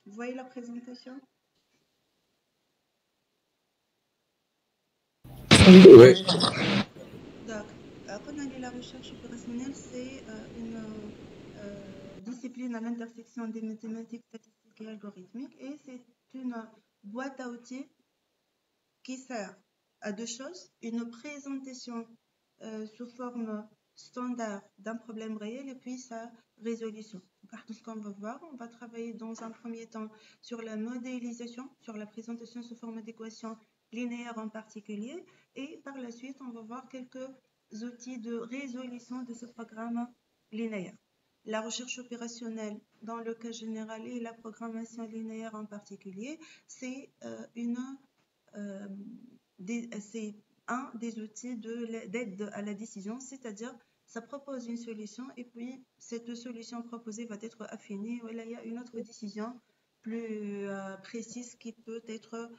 Vous voyez la présentation? Oui. Donc, la recherche opérationnelle, c'est une discipline à l'intersection des mathématiques, statistiques et algorithmiques, et c'est une boîte à outils qui sert à deux choses, une présentation sous forme standard d'un problème réel et puis sa résolution. Car tout ce qu'on va voir, on va travailler dans un premier temps sur la modélisation, sur la présentation sous forme d'équations linéaires en particulier, et par la suite, on va voir quelques outils de résolution de ce programme linéaire. La recherche opérationnelle, dans le cas général, et la programmation linéaire en particulier, c'est c'est un des outils d'aide à la décision, c'est-à-dire ça propose une solution et puis cette solution proposée va être affinée. Voilà, il y a une autre décision plus précise qui peut être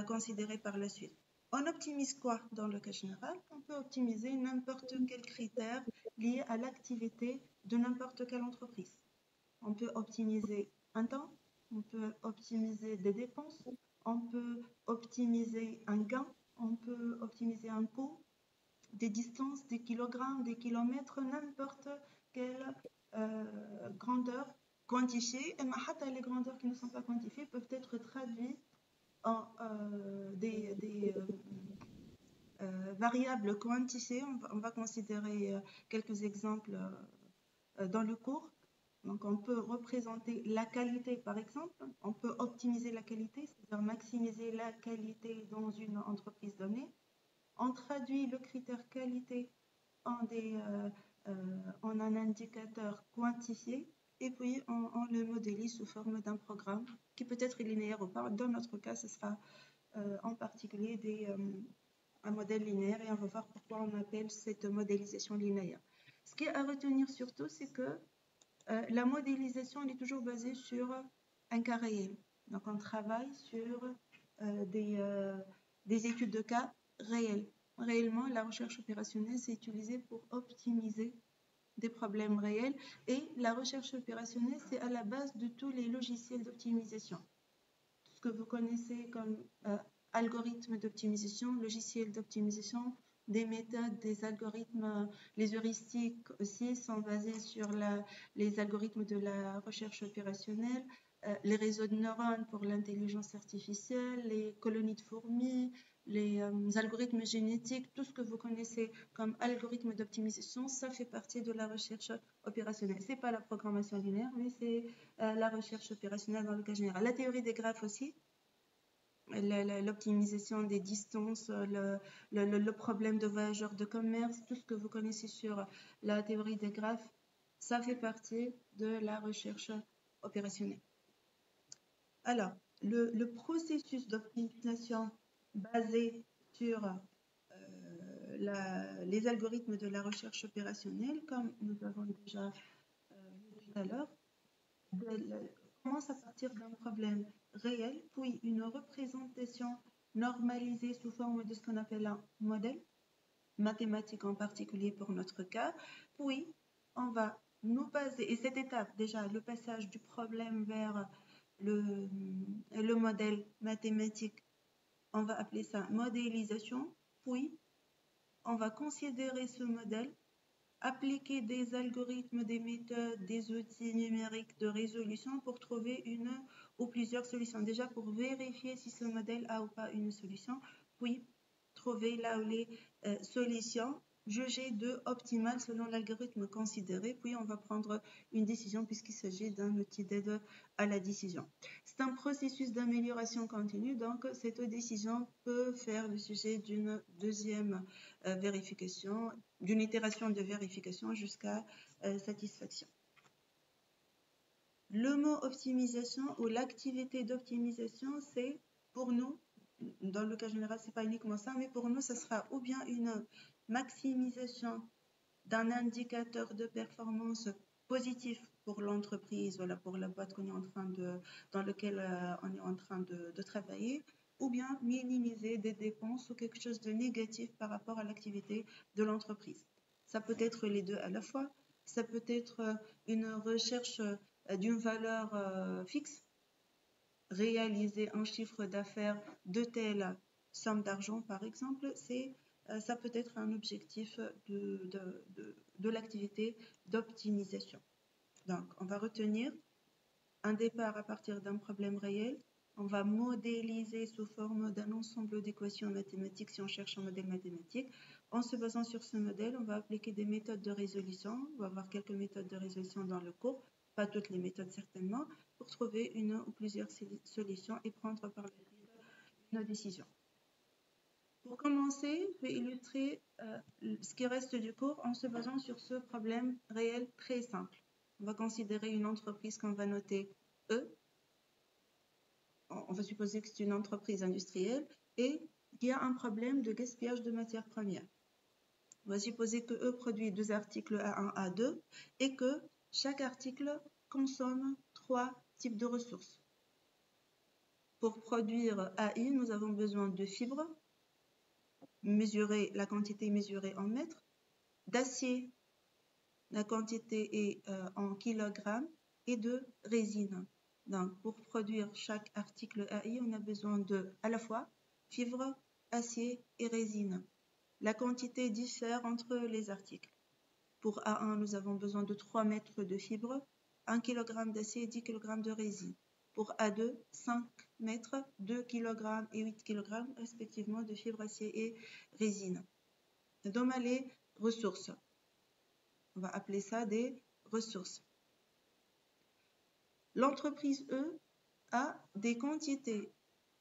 considérée par la suite. On optimise quoi dans le cas général? On peut optimiser n'importe quel critère lié à l'activité de n'importe quelle entreprise. On peut optimiser un temps, on peut optimiser des dépenses, on peut optimiser un gain, on peut optimiser un coût, des distances, des kilogrammes, des kilomètres, n'importe quelle grandeur quantifiée. Et les grandeurs qui ne sont pas quantifiées peuvent être traduites en variables quantifiées. On va considérer quelques exemples dans le cours. Donc, on peut représenter la qualité, par exemple. On peut optimiser la qualité, c'est-à-dire maximiser la qualité dans une entreprise donnée. On traduit le critère qualité en un indicateur quantifié et puis on le modélise sous forme d'un programme qui peut être linéaire ou pas. Dans notre cas, ce sera en particulier un modèle linéaire et on va voir pourquoi on appelle cette modélisation linéaire. Ce qui est à retenir surtout, c'est que la modélisation, elle est toujours basée sur un cas réel. Donc, on travaille sur des études de cas réels. Réellement, la recherche opérationnelle, c'est utilisé pour optimiser des problèmes réels et la recherche opérationnelle, c'est à la base de tous les logiciels d'optimisation. Tout ce que vous connaissez comme algorithmes d'optimisation, logiciels d'optimisation, des méthodes, des algorithmes, les heuristiques aussi sont basés sur les algorithmes de la recherche opérationnelle, les réseaux de neurones pour l'intelligence artificielle, les colonies de fourmis, les algorithmes génétiques, tout ce que vous connaissez comme algorithme d'optimisation, ça fait partie de la recherche opérationnelle. Ce n'est pas la programmation linéaire, mais c'est la recherche opérationnelle dans le cas général. La théorie des graphes aussi, l'optimisation des distances, le problème de voyageurs de commerce, tout ce que vous connaissez sur la théorie des graphes, ça fait partie de la recherche opérationnelle. Alors, le processus d'optimisation basé sur les algorithmes de la recherche opérationnelle, comme nous avons déjà vu tout à l'heure, commence à partir d'un problème réel, puis une représentation normalisée sous forme de ce qu'on appelle un modèle, mathématique en particulier pour notre cas, puis on va nous baser, et cette étape déjà, le passage du problème vers le modèle mathématique, on va appeler ça modélisation, puis on va considérer ce modèle, appliquer des algorithmes, des méthodes, des outils numériques de résolution pour trouver une ou plusieurs solutions. Déjà pour vérifier si ce modèle a ou pas une solution, puis trouver là où les solutions jugées de optimales selon l'algorithme considéré, puis on va prendre une décision puisqu'il s'agit d'un outil d'aide à la décision. C'est un processus d'amélioration continue, donc cette décision peut faire le sujet d'une deuxième vérification, d'une itération de vérification jusqu'à satisfaction. Le mot optimisation ou l'activité d'optimisation, c'est pour nous, dans le cas général, c'est pas uniquement ça, mais pour nous, ce sera ou bien une maximisation d'un indicateur de performance positif pour l'entreprise, voilà, pour la boîte qu'on est en train dans laquelle on est en train de travailler, ou bien minimiser des dépenses ou quelque chose de négatif par rapport à l'activité de l'entreprise. Ça peut être les deux à la fois. Ça peut être une recherche d'une valeur fixe réaliser un chiffre d'affaires de telle somme d'argent, par exemple, ça peut être un objectif de l'activité d'optimisation. Donc, on va retenir un départ à partir d'un problème réel. On va modéliser sous forme d'un ensemble d'équations mathématiques si on cherche un modèle mathématique. En se basant sur ce modèle, on va appliquer des méthodes de résolution. On va voir quelques méthodes de résolution dans le cours, pas toutes les méthodes certainement, pour trouver une ou plusieurs solutions et prendre par la suite une décision. Pour commencer, je vais illustrer ce qui reste du cours en se basant sur ce problème réel très simple. On va considérer une entreprise qu'on va noter E. On va supposer que c'est une entreprise industrielle et qu'il y a un problème de gaspillage de matières premières. On va supposer que E produit 2 articles A1, A2 et que chaque article consomme 3 types de ressources. Pour produire AI, nous avons besoin de fibres, la quantité mesurée en mètres, d'acier, la quantité est en kilogrammes, et de résine. Donc, pour produire chaque article AI, on a besoin de, à la fois, fibres, acier et résine. La quantité diffère entre les articles. Pour A1, nous avons besoin de 3 mètres de fibres, 1 kg d'acier et 10 kg de résine. Pour A2, 5 mètres, 2 kg et 8 kg respectivement de fibres, acier et résine. Donc, les ressources. On va appeler ça des ressources. L'entreprise E a des quantités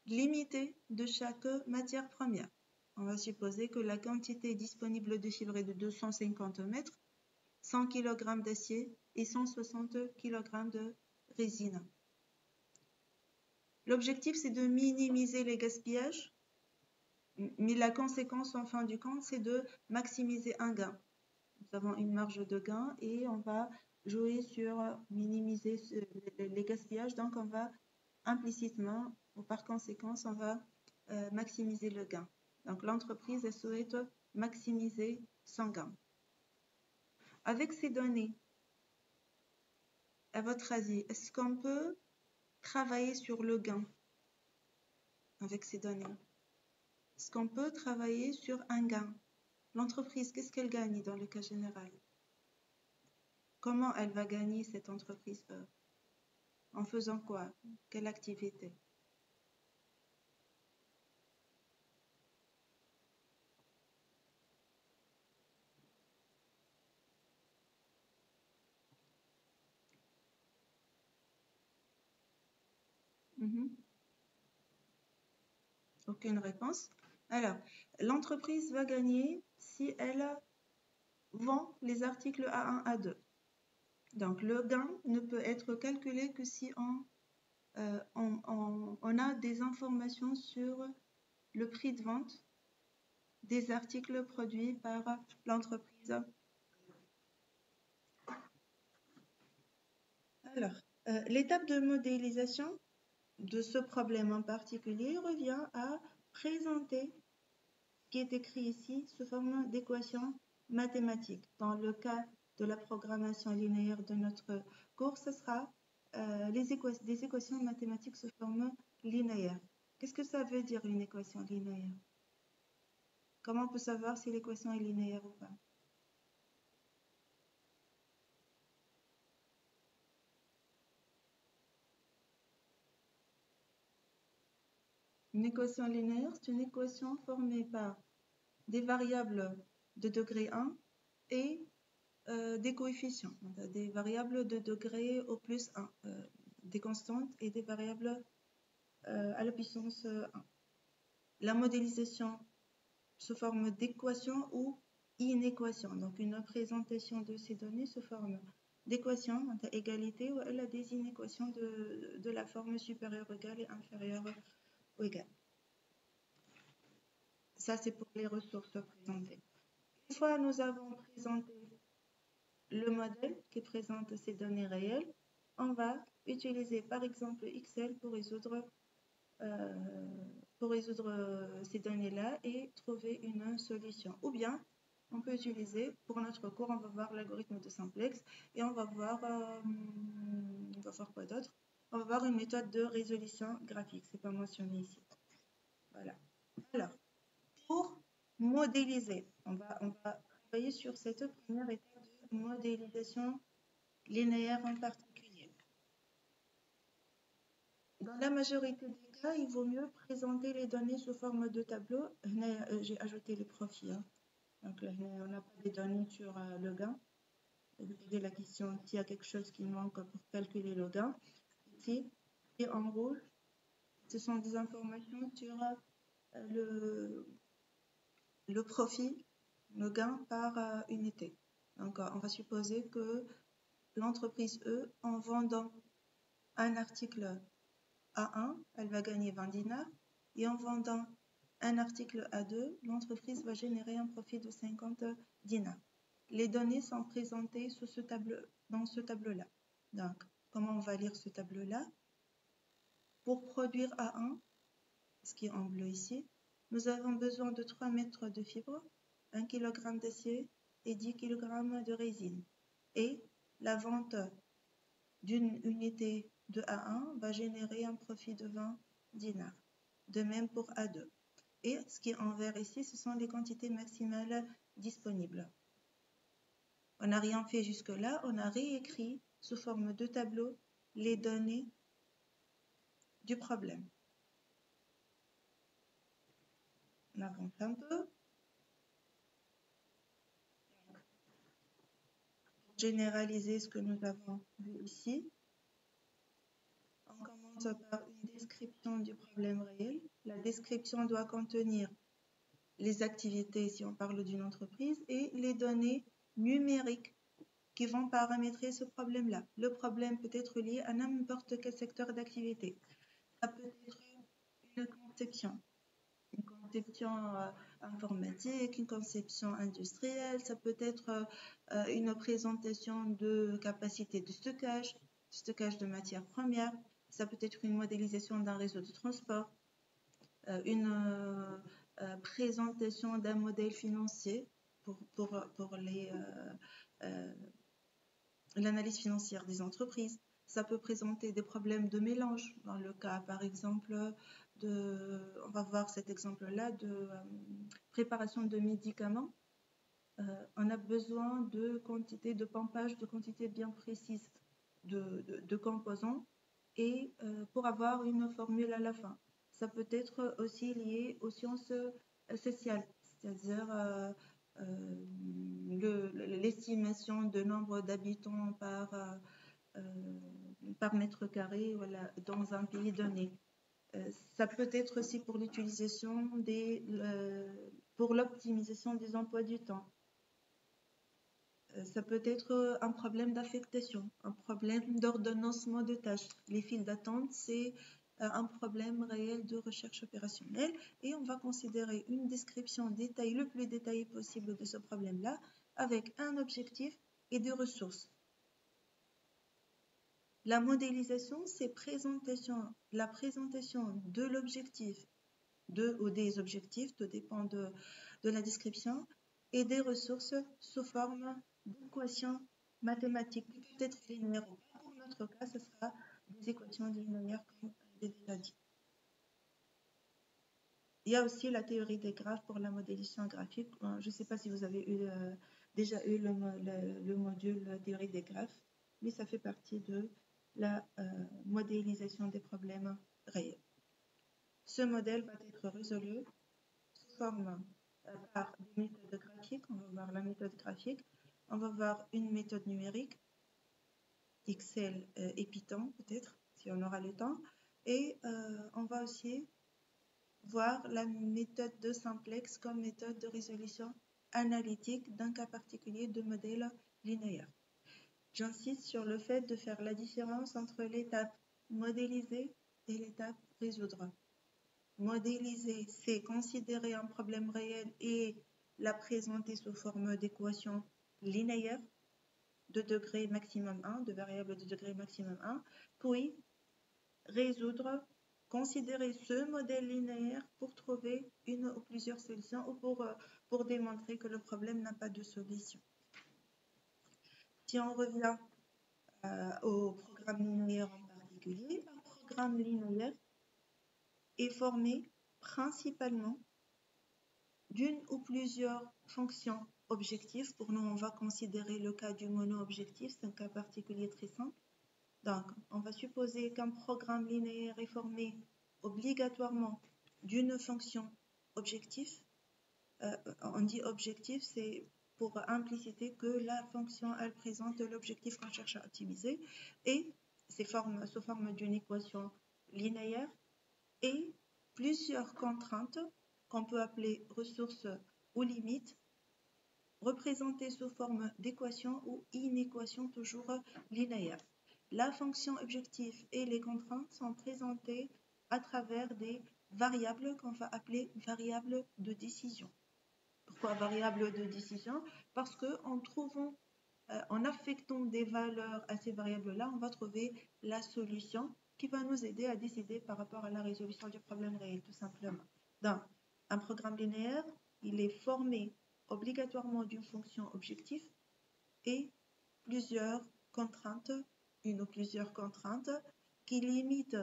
limitées de chaque matière première. On va supposer que la quantité disponible de fibres est de 250 mètres, 100 kg d'acier et 160 kg de résine. L'objectif, c'est de minimiser les gaspillages, mais la conséquence en fin du compte, c'est de maximiser un gain. Nous avons une marge de gain et on va jouer sur minimiser les gaspillages, donc on va implicitement ou par conséquence, on va maximiser le gain. Donc l'entreprise, elle souhaite maximiser son gain. Avec ces données, à votre avis, est-ce qu'on peut travailler sur le gain avec ces données? Est-ce qu'on peut travailler sur un gain? L'entreprise, qu'est-ce qu'elle gagne dans le cas général? Comment elle va gagner cette entreprise? En faisant quoi? Quelle activité? Aucune réponse. Alors, l'entreprise va gagner si elle vend les articles A1, A2. Donc, le gain ne peut être calculé que si on a des informations sur le prix de vente des articles produits par l'entreprise. Alors, l'étape de modélisation de ce problème en particulier revient à présenter ce qui est écrit ici sous forme d'équation mathématique. Dans le cas de la programmation linéaire de notre cours, ce sera des équations mathématiques sous forme linéaire. Qu'est-ce que ça veut dire une équation linéaire? Comment on peut savoir si l'équation est linéaire ou pas? Une équation linéaire, c'est une équation formée par des variables de degré 1 et des coefficients, des variables de degré au plus 1, des constantes et des variables à la puissance 1. La modélisation sous forme d'équation ou inéquation, donc une représentation de ces données sous forme d'équation à égalité ou elle a des inéquations de la forme supérieure égale et inférieure ou égale. Ça, c'est pour les ressources présentées. Une fois nous avons présenté le modèle qui présente ces données réelles, on va utiliser par exemple Excel pour résoudre ces données-là et trouver une solution. Ou bien, on peut utiliser, pour notre cours, on va voir l'algorithme de simplex et on va voir quoi d'autre? on va voir une méthode de résolution graphique. C'est pas mentionné ici. Voilà. Alors, pour modéliser, on va travailler sur cette première étape de modélisation linéaire en particulier. Dans la majorité des cas, il vaut mieux présenter les données sous forme de tableau. J'ai ajouté les profils. Hein. Donc, là, on n'a pas des données sur le gain. Vous posez la question s'il y a quelque chose qui manque pour calculer le gain. Ici, et en rouge, ce sont des informations sur le profit, le gain par unité. Donc, on va supposer que l'entreprise E, en vendant un article A1, elle va gagner 20 dinars. Et en vendant un article A2, l'entreprise va générer un profit de 50 dinars. Les données sont présentées sous ce tableau, dans ce tableau-là. Donc, comment on va lire ce tableau-là? Pour produire A1, ce qui est en bleu ici, nous avons besoin de 3 mètres de fibres, 1 kg d'acier et 10 kg de résine. Et la vente d'une unité de A1 va générer un profit de 20 dinars. De même pour A2. Et ce qui est en vert ici, ce sont les quantités maximales disponibles. On n'a rien fait jusque-là, on a réécrit sous forme de tableau les données du problème. On avance un peu. Pour généraliser ce que nous avons vu ici, on commence par une description du problème réel. La description doit contenir les activités, si on parle d'une entreprise, et les données numériques qui vont paramétrer ce problème-là. Le problème peut être lié à n'importe quel secteur d'activité. Ça peut être une conception informatique, une conception industrielle, ça peut être une présentation de capacité de stockage de matières premières, ça peut être une modélisation d'un réseau de transport, une présentation d'un modèle financier pour l'analyse financière des entreprises. Ça peut présenter des problèmes de mélange. Dans le cas, par exemple, on va voir cet exemple-là de préparation de médicaments. On a besoin de quantité de pompage, de quantité bien précise de composants et pour avoir une formule à la fin. Ça peut être aussi lié aux sciences sociales, c'est-à-dire l'estimation de nombre d'habitants par mètre carré voilà, dans un pays donné. Ça peut être aussi pour l'utilisation pour l'optimisation des emplois du temps. Ça peut être un problème d'affectation, un problème d'ordonnancement de tâches. Les files d'attente, c'est un problème réel de recherche opérationnelle et on va considérer une description détaillée, le plus détaillée possible de ce problème-là avec un objectif et des ressources. La modélisation, c'est la présentation de l'objectif, ou des objectifs, tout dépend de la description, et des ressources sous forme d'équations mathématiques, peut-être linéaires ou pas. Pour notre cas, ce sera des équations linéaires comme j'ai déjà dit. Il y a aussi la théorie des graphes pour la modélisation graphique. Je ne sais pas si vous avez déjà eu le module théorie des graphes, mais ça fait partie de la modélisation des problèmes réels. Ce modèle va être résolu sous forme par des méthodes graphiques. On va voir la méthode graphique. On va voir une méthode numérique, Excel et Python peut-être, si on aura le temps. Et on va aussi voir la méthode de simplex comme méthode de résolution analytique d'un cas particulier de modèle linéaire. J'insiste sur le fait de faire la différence entre l'étape modéliser et l'étape résoudre. Modéliser, c'est considérer un problème réel et la présenter sous forme d'équation linéaire de degré maximum 1, de variable de degré maximum 1, puis résoudre, considérer ce modèle linéaire pour trouver une ou plusieurs solutions ou pour démontrer que le problème n'a pas de solution. Si on revient au programme linéaire en particulier, un programme linéaire est formé principalement d'une ou plusieurs fonctions objectives. Pour nous, on va considérer le cas du mono-objectif, c'est un cas particulier très simple. Donc, on va supposer qu'un programme linéaire est formé obligatoirement d'une fonction objectif. On dit objectif, c'est pour impliciter que la fonction, elle présente l'objectif qu'on cherche à optimiser, et c'est sous forme d'une équation linéaire et plusieurs contraintes qu'on peut appeler ressources ou limites, représentées sous forme d'équations ou inéquations toujours linéaires. La fonction objectif et les contraintes sont présentées à travers des variables qu'on va appeler variables de décision. Pourquoi variables de décision? Parce qu'en trouvant, en affectant des valeurs à ces variables-là, on va trouver la solution qui va nous aider à décider par rapport à la résolution du problème réel, tout simplement. Donc, un programme linéaire, il est formé obligatoirement d'une fonction objectif et plusieurs contraintes, une ou plusieurs contraintes qui limitent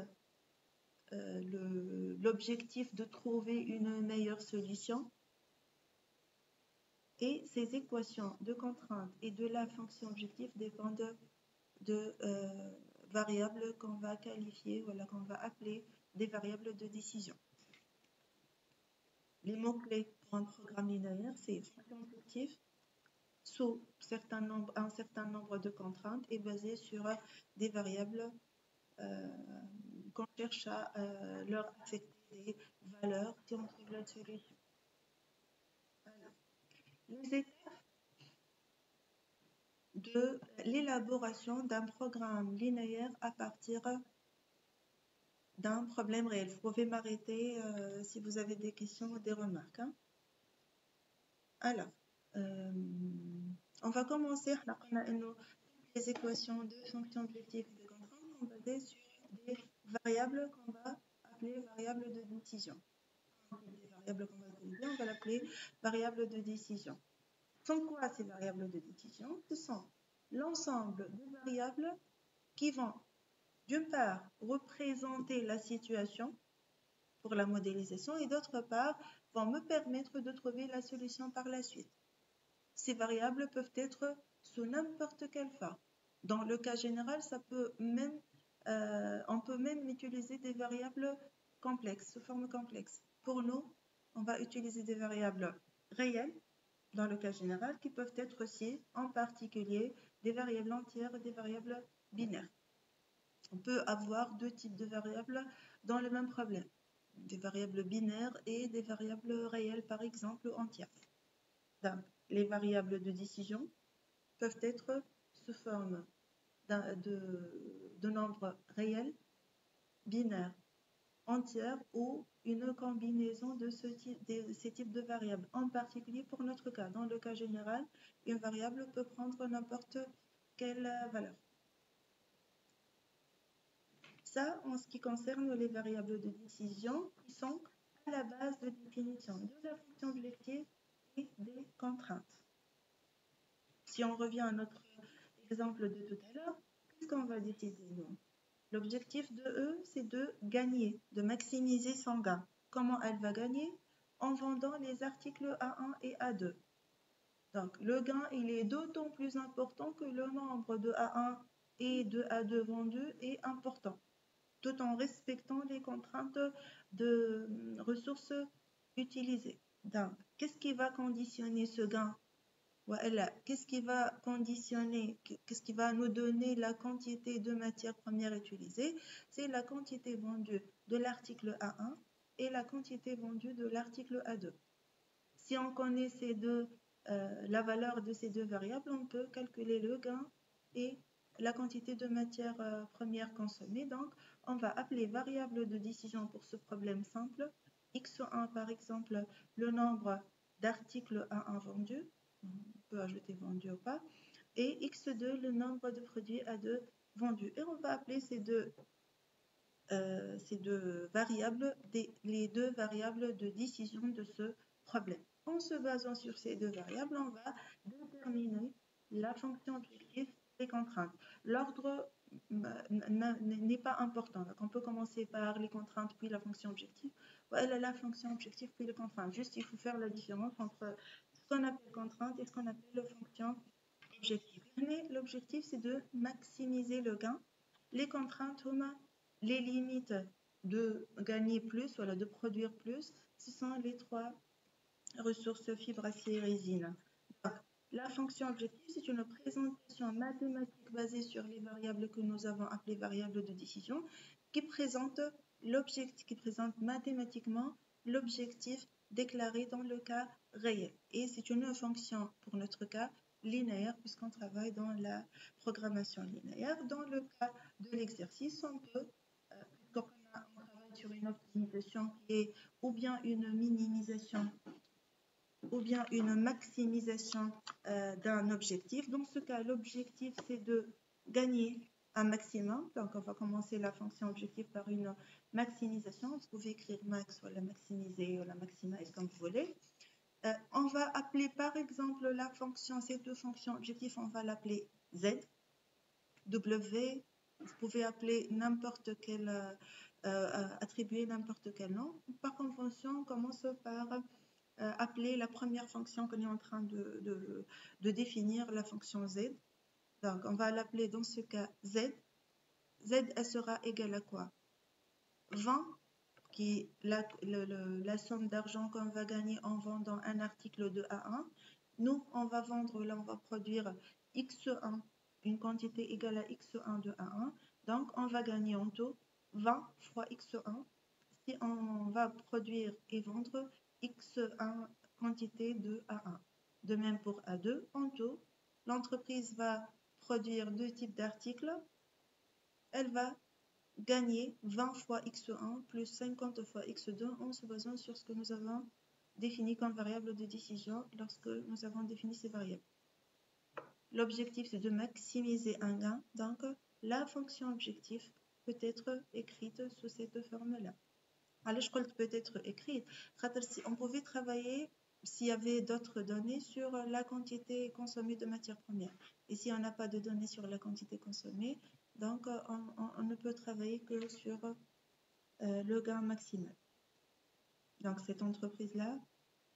l'objectif de trouver une meilleure solution. Et ces équations de contraintes et de la fonction objectif dépendent de variables qu'on va qualifier, voilà, qu'on va appeler des variables de décision. Les mots-clés pour un programme linéaire, c'est fonction objectif sous un certain nombre de contraintes et basé sur des variables qu'on cherche à leur affecter des valeurs si on trouve la solution. Alors, les étapes de l'élaboration d'un programme linéaire à partir d'un problème réel. Vous pouvez m'arrêter si vous avez des questions ou des remarques. Hein. Alors, on va commencer. On a les équations de fonctions objectives et de contraintes sont basées sur des variables qu'on va appeler variables de décision. Des variables qu'on va utiliser, on va l'appeler variables de décision. Sont quoi ces variables de décision? Ce sont l'ensemble de variables qui vont, d'une part, représenter la situation pour la modélisation et d'autre part, vont me permettre de trouver la solution par la suite. Ces variables peuvent être sous n'importe quelle forme. Dans le cas général, on peut même utiliser des variables complexes, sous forme complexe. Pour nous, on va utiliser des variables réelles, dans le cas général, qui peuvent être aussi, en particulier, des variables entières et des variables binaires. On peut avoir deux types de variables dans le même problème. Des variables binaires et des variables réelles, par exemple, entières. Donc, les variables de décision peuvent être sous forme de nombres réels, binaires, entières ou une combinaison de ces types de variables. En particulier pour notre cas. Dans le cas général, une variable peut prendre n'importe quelle valeur. Ça, en ce qui concerne les variables de décision, qui sont à la base de définition de la fonction objective et des contraintes. Si on revient à notre exemple de tout à l'heure, qu'est-ce qu'on va décider, nous? L'objectif de E, c'est de gagner, de maximiser son gain. Comment elle va gagner? En vendant les articles A1 et A2. Donc, le gain, il est d'autant plus important que le nombre de A1 et de A2 vendus est important, tout en respectant les contraintes de ressources utilisées. Donc, qu'est-ce qui va conditionner ce gain? Voilà. Qu'est-ce qui va conditionner, qu'est-ce qui va nous donner la quantité de matières premières utilisées? C'est la quantité vendue de l'article A1 et la quantité vendue de l'article A2. Si on connaît la valeur de ces deux variables, on peut calculer le gain et la quantité de matières premières consommées. Donc, on va appeler variable de décision pour ce problème simple. X1, par exemple, le nombre d'articles A1 vendus. On peut ajouter vendu ou pas. Et X2, le nombre de produits A2 vendus. Et on va appeler ces deux variables, les deux variables de décision de ce problème. En se basant sur ces deux variables, on va déterminer la fonction objective des contraintes. L'ordre n'est pas important. Donc, on peut commencer par les contraintes, puis la fonction objective, ou elle a la fonction objective, puis les contraintes. Juste, il faut faire la différence entre ce qu'on appelle contrainte et ce qu'on appelle fonction objective. L'objectif, c'est de maximiser le gain. Les contraintes, les limites de gagner plus, voilà, de produire plus, ce sont les trois ressources fibres, acier et résine. Donc, la fonction objective, c'est une présentation mathématique basée sur les variables que nous avons appelées variables de décision, qui présente mathématiquement l'objectif déclaré dans le cas réel. Et c'est une fonction, pour notre cas, linéaire, puisqu'on travaille dans la programmation linéaire. Dans le cas de l'exercice, on peut, quand on travaille sur une optimisation qui est ou bien une minimisation ou bien une maximisation d'un objectif. Dans ce cas, l'objectif, c'est de gagner un maximum. Donc, on va commencer la fonction objectif par une maximisation. Vous pouvez écrire max ou la maximiser ou la maximize comme vous voulez. On va appeler par exemple la fonction, ces deux fonctions objectifs, on va l'appeler Z, W. Vous pouvez appeler n'importe quel, attribuer n'importe quel nom. Par convention, on commence par appeler la première fonction qu'on est en train de définir, la fonction Z. Donc, on va l'appeler dans ce cas Z. Z, elle sera égale à quoi? 20, qui est la somme d'argent qu'on va gagner en vendant un article de A1. Nous, on va vendre, là, on va produire X1, une quantité égale à X1 de A1. Donc, on va gagner en tout 20 fois X1. Si on va produire et vendre X1 quantité de A1. De même pour A2, en tout, l'entreprise va produire deux types d'articles. Elle va gagner 20 fois X1 plus 50 fois X2 en se basant sur ce que nous avons défini comme variable de décision lorsque nous avons défini ces variables. L'objectif, c'est de maximiser un gain. Donc, la fonction objectif peut être écrite sous cette forme-là. Alors, je crois que peut être écrite. Si on pouvait travailler, s'il y avait d'autres données sur la quantité consommée de matières premières. Et si on n'a pas de données sur la quantité consommée, donc on ne peut travailler que sur le gain maximal. Donc, cette entreprise-là,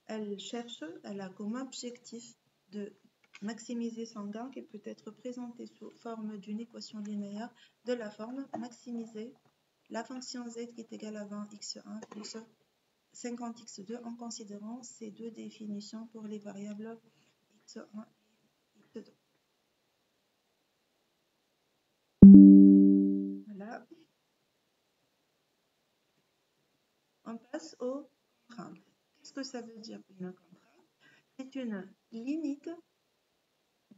elle a comme objectif de maximiser son gain qui peut être présenté sous forme d'une équation linéaire de la forme maximiser la fonction z qui est égale à 20x1 plus 50x2 en considérant ces deux définitions pour les variables x1 et x2. Voilà. On passe aux contraintes. Qu'est-ce que ça veut dire une contrainte? C'est une limite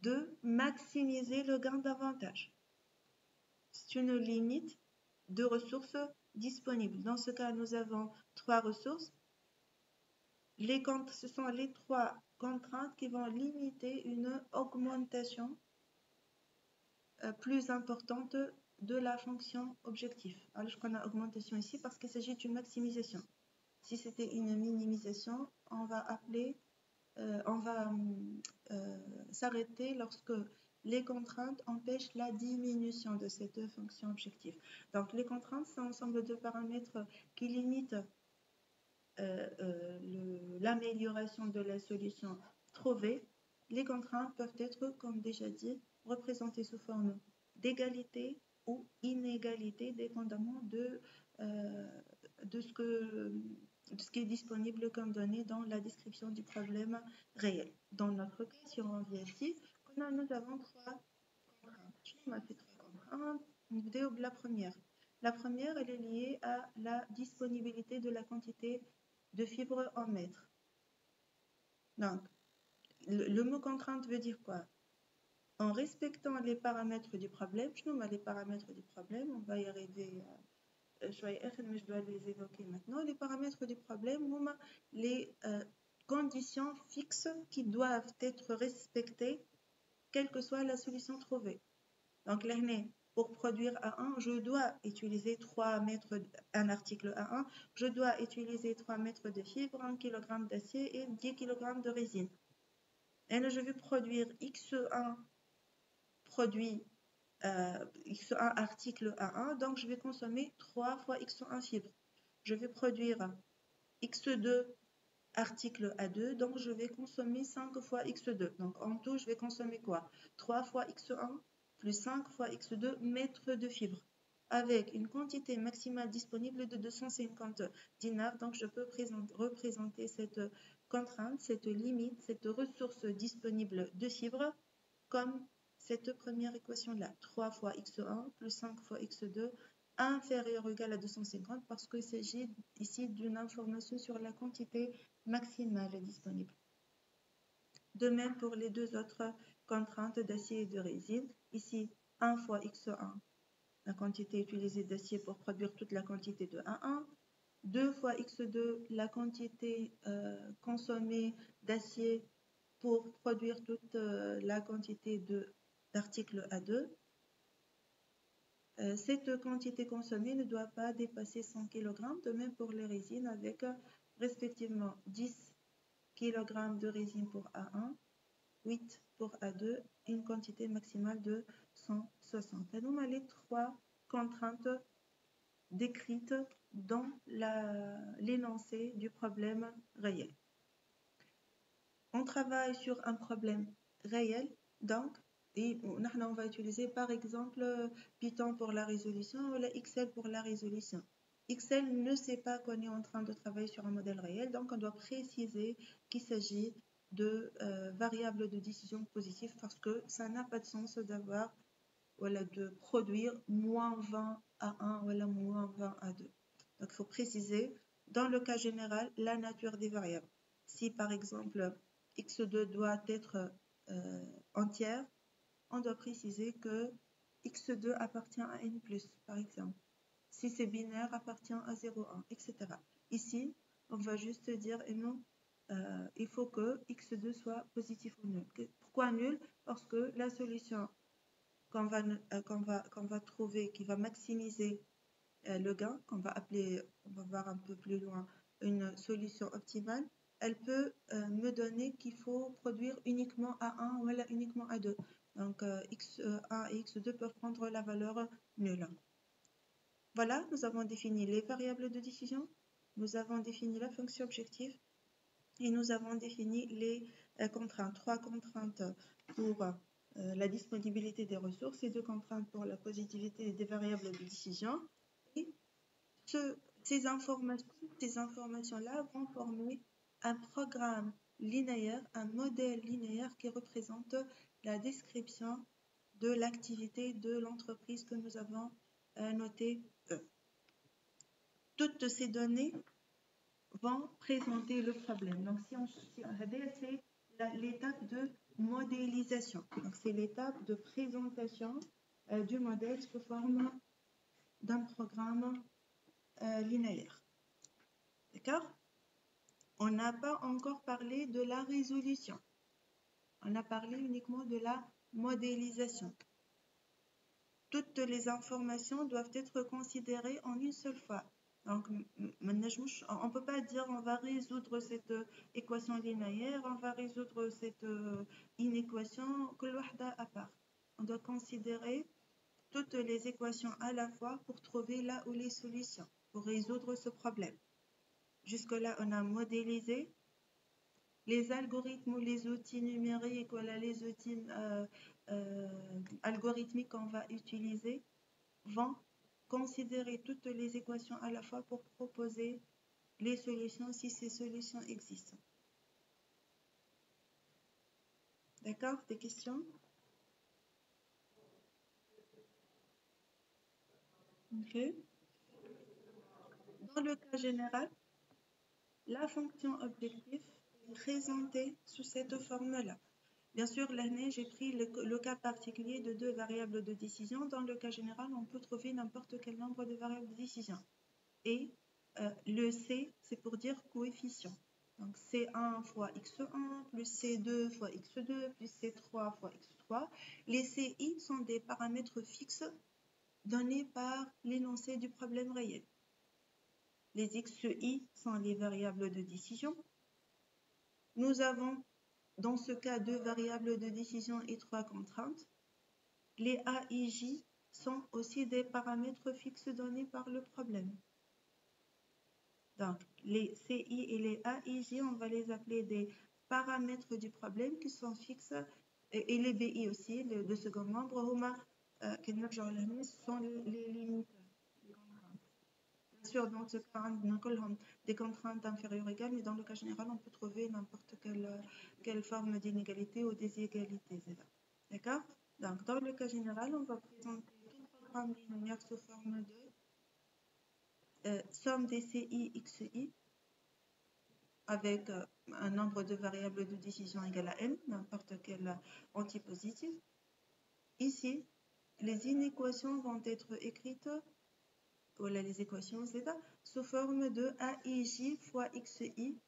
de maximiser le gain d'avantage. C'est une limite de ressources disponibles. Dans ce cas, nous avons trois ressources. Ce sont les trois contraintes qui vont limiter une augmentation plus importante de la fonction objectif. Alors, je prends augmentation ici parce qu'il s'agit d'une maximisation. Si c'était une minimisation, on va s'arrêter lorsque les contraintes empêchent la diminution de cette fonction objectif. Donc, les contraintes, c'est un ensemble de paramètres qui limitent l'amélioration de la solution trouvée. Les contraintes peuvent être, comme déjà dit, représentées sous forme d'égalité ou inégalité, dépendamment de ce qui est disponible comme données dans la description du problème réel. Dans notre cas, si on revient ici, nous avons trois contraintes. Je m'a fait trois contraintes. La première, elle est liée à la disponibilité de la quantité de fibres en mètres. Donc, le mot contrainte veut dire quoi? En respectant les paramètres du problème, les paramètres du problème, on va y arriver, mais je dois les évoquer maintenant. Les paramètres du problème, les conditions fixes qui doivent être respectées, quelle que soit la solution trouvée. Donc, pour produire A1, je dois utiliser 3 mètres, un article A1, je dois utiliser 3 mètres de fibres, 1 kg d'acier et 10 kg de résine. Et là, je vais produire X1 produit x1 article A1, donc je vais consommer 3 fois x1 fibre. Je vais produire x2 article A2, donc je vais consommer 5 fois x2. Donc en tout, je vais consommer quoi? 3 fois x1 plus 5 fois x2 mètres de fibres, avec une quantité maximale disponible de 250 dinars. Donc je peux représenter cette contrainte, cette limite, cette ressource disponible de fibres comme cette première équation-là. 3 fois x1 plus 5 fois x2 inférieur ou égal à 250 parce qu'il s'agit ici d'une information sur la quantité maximale disponible. De même pour les deux autres contraintes d'acier et de résine. Ici, 1 fois x1, la quantité utilisée d'acier pour produire toute la quantité de A1. 2 fois x2, la quantité consommée d'acier pour produire toute la quantité d'article A2. Cette quantité consommée ne doit pas dépasser 100 kg, de même pour les résines avec respectivement 10 kg de résine pour A1, 8 pour A2, et une quantité maximale de 160. Et donc, on a les trois contraintes décrites dans l'énoncé du problème réel. On travaille sur un problème réel, donc, et on va utiliser par exemple Python pour la résolution ou Excel pour la résolution. Excel ne sait pas qu'on est en train de travailler sur un modèle réel, donc on doit préciser qu'il s'agit de variables de décision positives parce que ça n'a pas de sens d'avoir de produire moins 20 à 1 ou moins 20 à 2. Donc il faut préciser dans le cas général la nature des variables. Si par exemple x2 doit être entière, on doit préciser que x2 appartient à n+, par exemple. Si c'est binaire, appartient à 0, 1, etc. Ici, on va juste dire, et non, il faut que x2 soit positif ou nul. Pourquoi nul? Parce que la solution qu'on va trouver, qui va maximiser le gain, qu'on va appeler, on va voir un peu plus loin, une solution optimale, elle peut me donner qu'il faut produire uniquement A1 ou uniquement A2. Donc x1 et x2 peuvent prendre la valeur nulle. Voilà, nous avons défini les variables de décision, nous avons défini la fonction objective et nous avons défini les contraintes. 3 contraintes pour la disponibilité des ressources et 2 contraintes pour la positivité des variables de décision. Et ces informations-là vont former un programme linéaire, un modèle linéaire qui représente la description de l'activité de l'entreprise que nous avons notée E. Toutes ces données vont présenter le problème. Donc, c'est l'étape de modélisation. Donc, c'est l'étape de présentation du modèle sous forme d'un programme linéaire. D'accord? On n'a pas encore parlé de la résolution. On a parlé uniquement de la modélisation. Toutes les informations doivent être considérées en une seule fois. Donc, on ne peut pas dire on va résoudre cette équation linéaire, on va résoudre cette inéquation, que à part. On doit considérer toutes les équations à la fois pour trouver là où les solutions, pour résoudre ce problème. Jusque-là, on a modélisé les algorithmes ou les outils numériques, voilà, les outils algorithmiques qu'on va utiliser vont considérer toutes les équations à la fois pour proposer les solutions si ces solutions existent. D'accord? Des questions? Ok. Dans le cas général, la fonction objectif est présentée sous cette forme-là. Bien sûr, l'année, j'ai pris le cas particulier de 2 variables de décision. Dans le cas général, on peut trouver n'importe quel nombre de variables de décision. Et le C, c'est pour dire coefficient. Donc, C1 fois x1 plus C2 fois x2 plus C3 fois x3. Les CI sont des paramètres fixes donnés par l'énoncé du problème réel. Les xi sont les variables de décision. Nous avons dans ce cas 2 variables de décision et 3 contraintes. les A et J sont aussi des paramètres fixes donnés par le problème. Donc, les CI et les A et J, on va les appeler des paramètres du problème qui sont fixes, et les BI aussi, les deux seconds membres, ce sont les limites. Bien sûr, dans ce cas, on a des contraintes inférieures ou égales, mais dans le cas général, on peut trouver n'importe quelle forme d'inégalité ou d'inégalité. D'accord? Donc, dans le cas général, on va présenter tout programme linéaire sous forme de somme des CI XI avec un nombre de variables de décision égal à n, n'importe quel antipositif. Ici, les inéquations vont être écrites, voilà les équations z, sous forme de AIJ fois XI,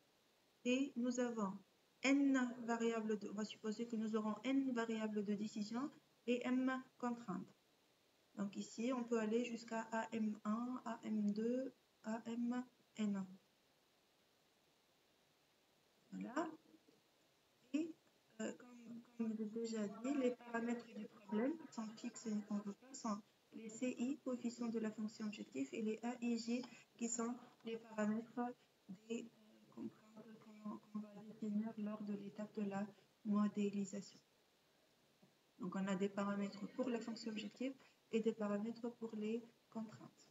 et nous avons n variables on va supposer que nous aurons n variables de décision et m contraintes. Donc ici, on peut aller jusqu'à AM1, AM2, AMN. Voilà. Et comme j'ai déjà dit, les paramètres du problème sont fixes et qu'on veut pas sont les CI, coefficients de la fonction objectif, et les AIJ, qui sont les paramètres des contraintes qu'on va définir lors de l'étape de la modélisation. Donc, on a des paramètres pour la fonction objectif et des paramètres pour les contraintes.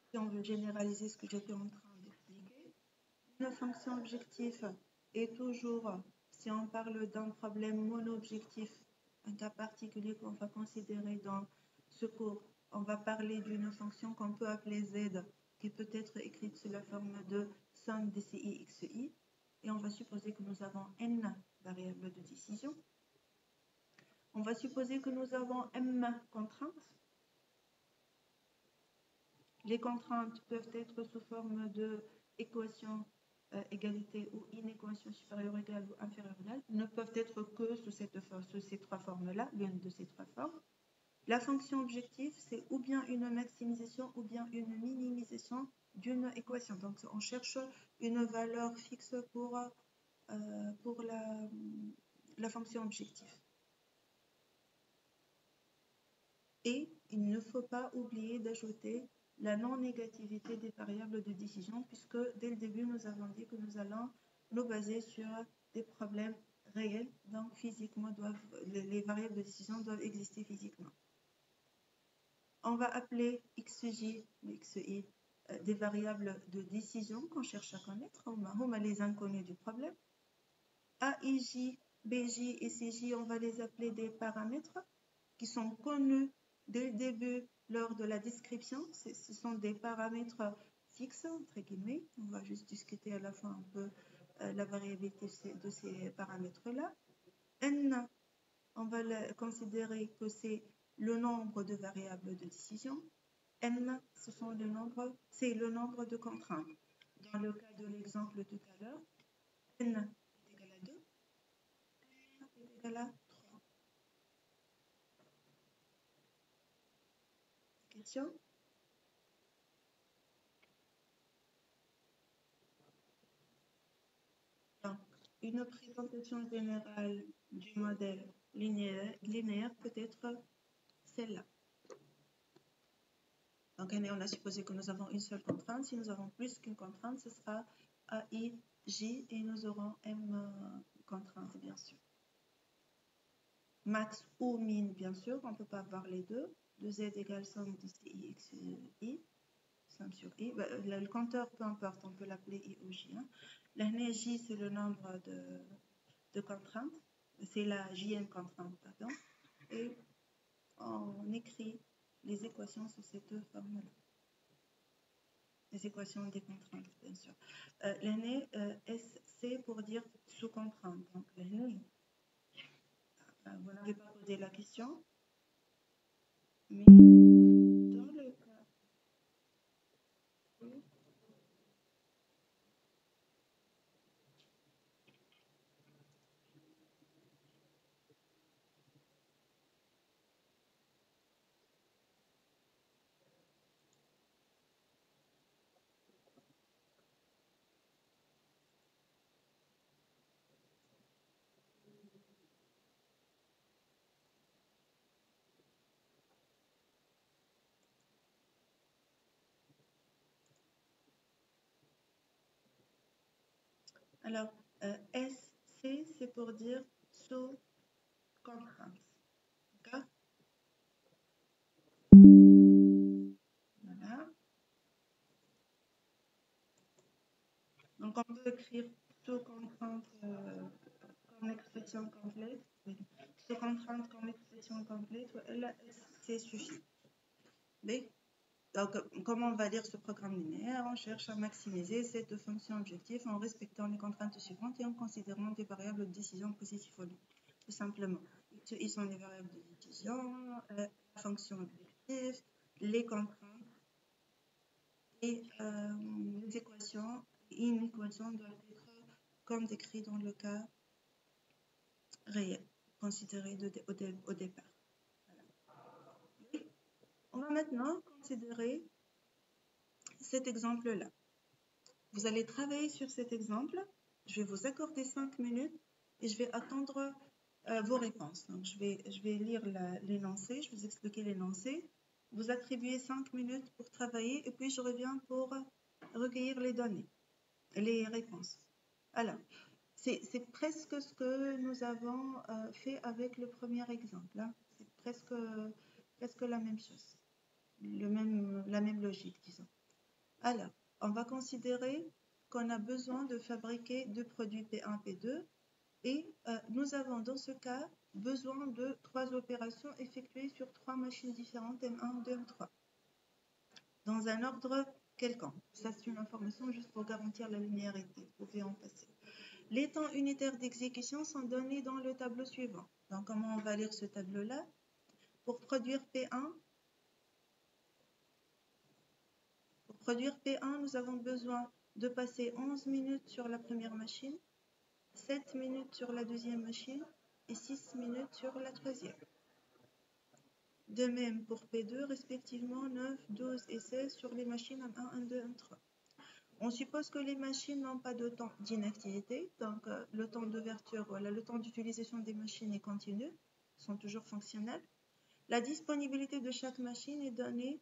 Si on veut généraliser ce que j'étais en train d'expliquer, une fonction objectif est toujours, si on parle d'un problème mono-objectif, un cas particulier qu'on va considérer dans ce cours, on va parler d'une fonction qu'on peut appeler z, qui peut être écrite sous la forme de somme des CI XI, et on va supposer que nous avons n variables de décision. On va supposer que nous avons m contraintes. Les contraintes peuvent être sous forme de équation égalité ou inéquation supérieure égale ou inférieure égale, ne peuvent être que sous ces trois formes-là, l'une de ces trois formes. La fonction objectif, c'est ou bien une maximisation ou bien une minimisation d'une équation. Donc, on cherche une valeur fixe pour la fonction objectif. Et il ne faut pas oublier d'ajouter la non-négativité des variables de décision, puisque dès le début, nous avons dit que nous allons nous baser sur des problèmes réels, donc physiquement, les variables de décision doivent exister physiquement. On va appeler XJ ou XI des variables de décision qu'on cherche à connaître, on a les inconnus du problème. AIJ, BJ et CJ, on va les appeler des paramètres qui sont connus dès le début lors de la description. Ce sont des paramètres fixes, entre guillemets. On va juste discuter à la fin un peu la variabilité de ces paramètres-là. N, on va considérer que c'est le nombre de variables de décision. M, c'est le nombre de contraintes. Dans le cas de l'exemple tout à l'heure, N est égal à 2, N est égal à 3. Question? Donc, une présentation générale du modèle linéaire peut être celle-là. Donc, on a supposé que nous avons une seule contrainte. Si nous avons plus qu'une contrainte, ce sera AI, J, et nous aurons M contraintes, bien sûr. Max ou min, bien sûr, on ne peut pas avoir les deux. 2Z égale somme de CI, XI, somme sur I. Le compteur, peu importe, on peut l'appeler I ou J. La J, c'est le nombre de contraintes. C'est la JN contrainte, pardon. Et on écrit les équations sous ces deux formes-là. Les équations des contraintes, bien sûr. L'année SC pour dire sous contrainte. Donc, l'année, vous n'avez pas posé la question, mais dans le cas Alors, SC, c'est pour dire sous contrainte. D'accord? Voilà. Donc, on peut écrire sous contrainte comme expression complète. Oui. Sous contrainte comme expression complète, ou SC suffit. B. Donc, comment on va lire ce programme linéaire? On cherche à maximiser cette fonction objectif en respectant les contraintes suivantes et en considérant des variables de décision positives ou non. Tout simplement, ils sont les variables de décision, la fonction objectif, les contraintes et les équations. Une équation doit être comme décrit dans le cas réel, considéré au départ. Voilà. On va maintenant considérer cet exemple-là. Vous allez travailler sur cet exemple. Je vais vous accorder 5 minutes et je vais attendre vos réponses. Donc, je vais lire l'énoncé, je vais vous expliquer l'énoncé. Vous attribuez 5 minutes pour travailler et puis je reviens pour recueillir les données, les réponses. Alors, c'est presque ce que nous avons fait avec le premier exemple. Hein. C'est presque la même chose, la même logique, disons. Alors, on va considérer qu'on a besoin de fabriquer deux produits P1, P2 et nous avons dans ce cas besoin de 3 opérations effectuées sur 3 machines différentes M1, M2, M3 dans un ordre quelconque. Ça, c'est une information juste pour garantir la linéarité. Vous pouvez en passer. Les temps unitaires d'exécution sont donnés dans le tableau suivant. Donc, comment on va lire ce tableau-là? Pour produire P1, nous avons besoin de passer 11 minutes sur la première machine, 7 minutes sur la deuxième machine et 6 minutes sur la troisième. De même pour P2, respectivement 9, 12 et 16 sur les machines M1, M2, M3. On suppose que les machines n'ont pas de temps d'inactivité, donc le temps d'ouverture, voilà, le temps d'utilisation des machines est continu, sont toujours fonctionnels. La disponibilité de chaque machine est donnée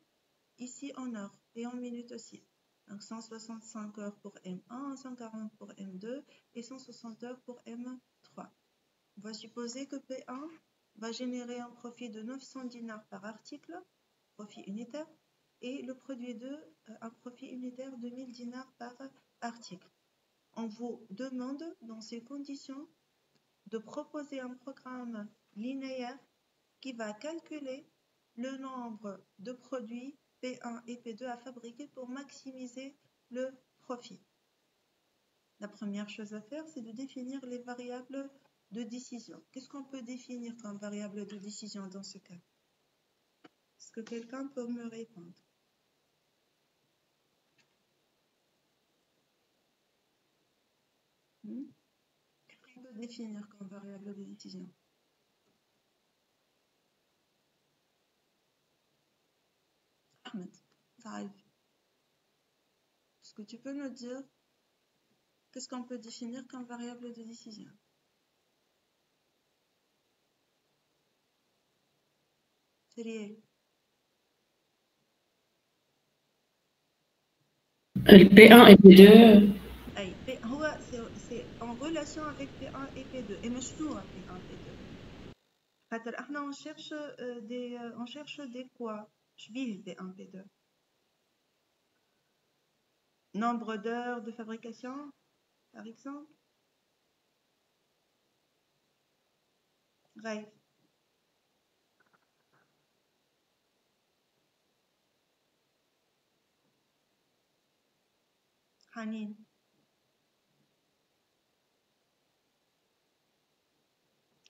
ici en heures et en minutes aussi. Donc 165 heures pour M1, 140 pour M2 et 160 heures pour M3. On va supposer que P1 va générer un profit de 900 dinars par article, profit unitaire, et le produit 2, un profit unitaire de 1000 dinars par article. On vous demande, dans ces conditions, de proposer un programme linéaire qui va calculer le nombre de produits P1 et P2 à fabriquer pour maximiser le profit. La première chose à faire, c'est de définir les variables de décision. Qu'est-ce qu'on peut définir comme variable de décision dans ce cas? Est-ce que quelqu'un peut me répondre? Qu'est-ce qu'on peut définir comme variable de décision? Ahmed, ça arrive. Est-ce que tu peux nous dire qu'est-ce qu'on peut définir comme variable de décision? C'est réel. Le P1 et P2. أي هو c'est en relation avec P1 et P2 et مشنوع P1 P2 خاطر احنا on cherche des quoi شبيه P1 P2 nombre d'heures de fabrication par exemple غايب حنين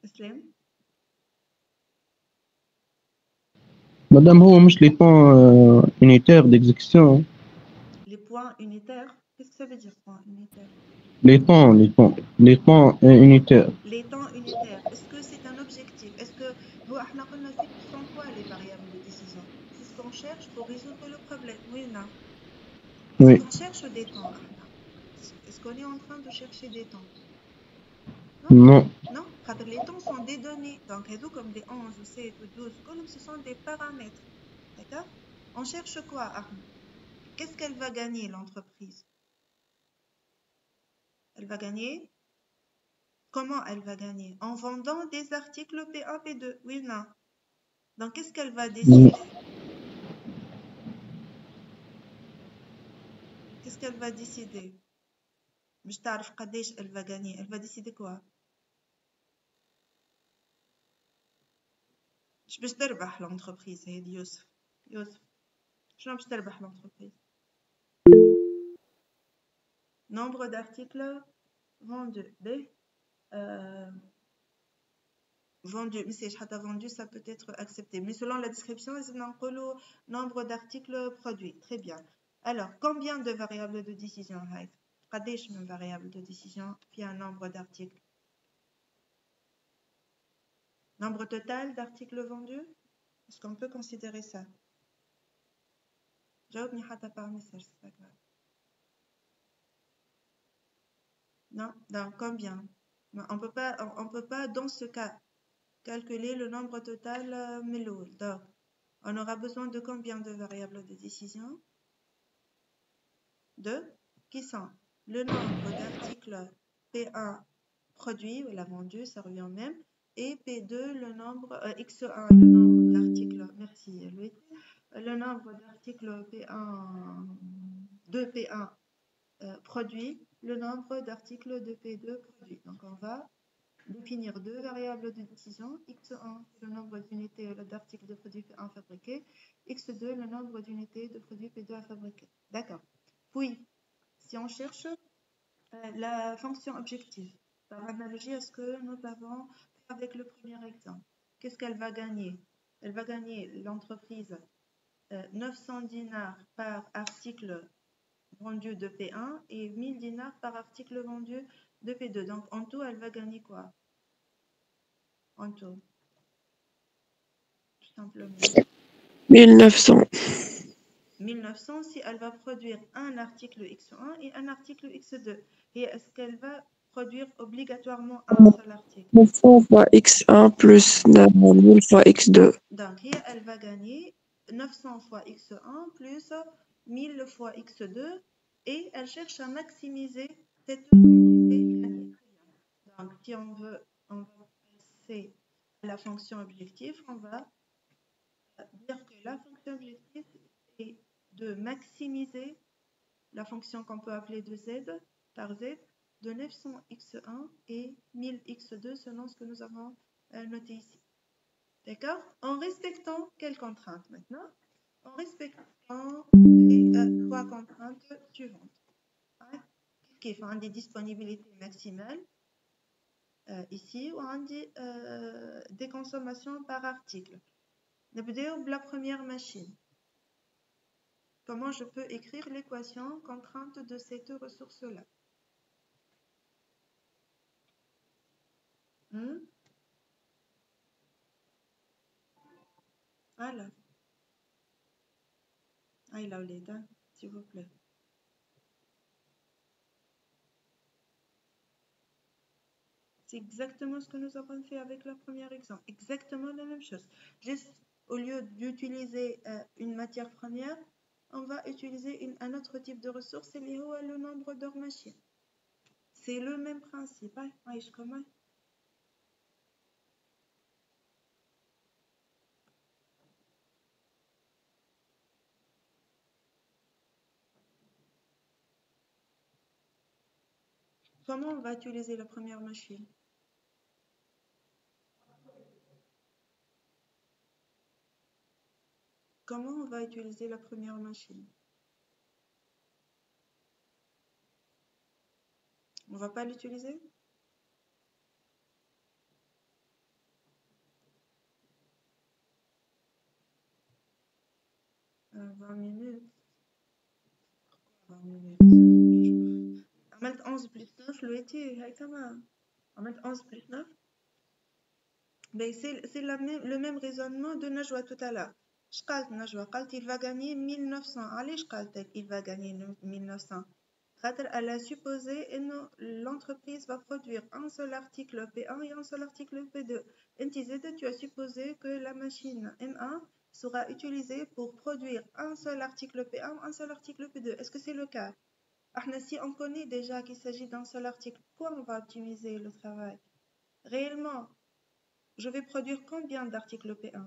اسلام Madame, هو مش les points unitaires d'exécution. les points unitaires, qu'est-ce que ça veut dire points unitaires? Les temps unitaires. Les temps unitaires, est-ce que c'est un objectif? Est-ce que احنا قلنا ce sont quoi les variables de décision? C'est ce qu'on cherche pour résoudre le problème, oui ou non? Oui. Est-ce qu'on cherche des temps? Est-ce qu'on est en train de chercher des temps? Non. Non, les temps sont des données. Donc, comme des 11 ou 7 ou 12, comme ce sont des paramètres. D'accord? On cherche quoi, Arnaud? Qu'est-ce qu'elle va gagner, l'entreprise? Elle va gagner. Comment elle va gagner? En vendant des articles P1, P2, oui ou non? Donc, qu'est-ce qu'elle va décider? Qu'est-ce qu'elle va décider? Je t'arrive قديش elle va gagner. Elle va décider quoi? Je باش تربح l'entreprise هذه يوسف. يوسف شنو باش تربح l'entreprise? Nombre d'articles vendus. Vendu, mais c'est vendu, ça peut être accepté. Mais selon la description, c'est un nombre d'articles produits. Très bien. Alors, combien de variables de décision? قديش من variables de décision puis un nombre d'articles? Nombre total d'articles vendus? Est-ce qu'on peut considérer ça? جاوبني حتى par message, c'est pas grave. Non, donc combien? On peut pas dans ce cas calculer le nombre total meloul. Donc, on aura besoin de combien de variables de décision? Deux, qui sont le nombre d'articles P1 produit ou la vendu, ça revient au même, et P2, le nombre X1, le nombre d'articles, merci Louis, le nombre d'articles P1 de P1 produit, le nombre d'articles de P2 produit. Donc on va définir deux variables de décision. X1, le nombre d'unités d'articles de produits P1 fabriqués. X2, le nombre d'unités de produits P2 à fabriquer. D'accord. Puis, si on cherche la fonction objective, par analogie à ce que nous avons fait avec le premier exemple, qu'est-ce qu'elle va gagner? Elle va gagner, l'entreprise, 900 dinars par article vendu de P1 et 1000 dinars par article vendu de P2. Donc, en tout, elle va gagner quoi? En tout. Tout simplement. 1900. 1900 si elle va produire un article X1 et un article X2. Et est-ce qu'elle va produire obligatoirement un seul article? 900 fois X1 plus 1000 fois X2. Donc, elle va gagner 900 fois X1 plus 1000 fois X2 et elle cherche à maximiser cette quantité gagnée. Donc, si on va passer à la fonction objective, on va dire que la fonction objective est de maximiser la fonction qu'on peut appeler de z par z de 900x1 et 1000x2 selon ce que nous avons noté ici. D'accord? En respectant quelles contraintes maintenant? En respectant les trois contraintes suivantes. Qui font des disponibilités maximales ici ou des consommations par article. نبداو la première machine. Comment je peux écrire l'équation contrainte de cette ressource-là? Voilà. Aïla Oleda, s'il vous plaît. C'est exactement ce que nous avons fait avec le premier exemple. Exactement la même chose. Juste au lieu d'utiliser une matière première, on va utiliser un autre type de ressource, c'est le nombre d'heures machine. C'est le même principe. Comment on va utiliser la première machine? Comment on va utiliser la première machine? On va pas l'utiliser? « 20 minutes. Pourquoi 20 minutes? عملت 11 plus 9 لويتي هاي تمام. عملت 11 plus 9. Mais c'est le même raisonnement de Najwa tout à l'heure. قالت نجوى قالت il va gagner 1900. علاش قالت il va gagner 1900 خاطر elle a supposé que l'entreprise va produire un seul article P1 et un seul article P2. انت زاد tu as supposé que la machine M1 sera utilisée pour produire un seul article P1 un seul article P2. Est-ce que c'est le cas? Si on connaît déjà qu'il s'agit d'un seul article, pourquoi on va optimiser le travail? Réellement, je vais produire combien d'articles P1?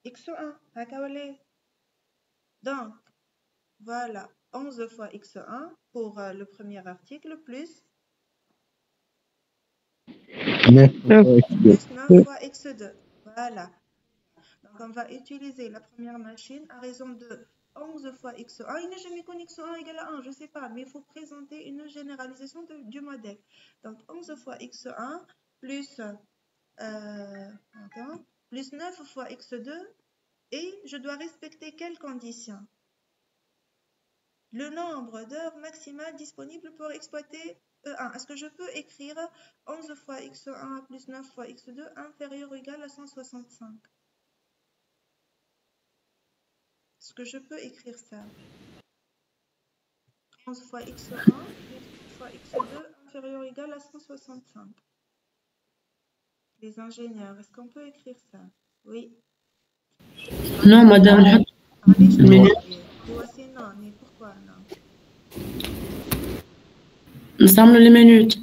X1, donc voilà, 11 fois X1 pour le premier article, plus 9 plus 9 fois X2. Voilà. Donc, on va utiliser la première machine à raison de 11 fois X1. Il n'est jamais qu'un X1 égale à 1, je ne sais pas, mais il faut présenter une généralisation du modèle. Donc, 11 fois X1 plus, plus 9 fois X2. Et je dois respecter quelles conditions? Le nombre d'heures maximales disponibles pour exploiter E1. Est-ce que je peux écrire 11 fois X1 plus 9 fois X2 inférieur ou égal à 165? Est-ce que je peux écrire ça? 11 fois X1 plus 9 fois X2 inférieur ou égal à 165. Les ingénieurs, est-ce qu'on peut écrire ça? Oui. Non, madame. Minute. Non, mais pourquoi non? Il me semble les minutes.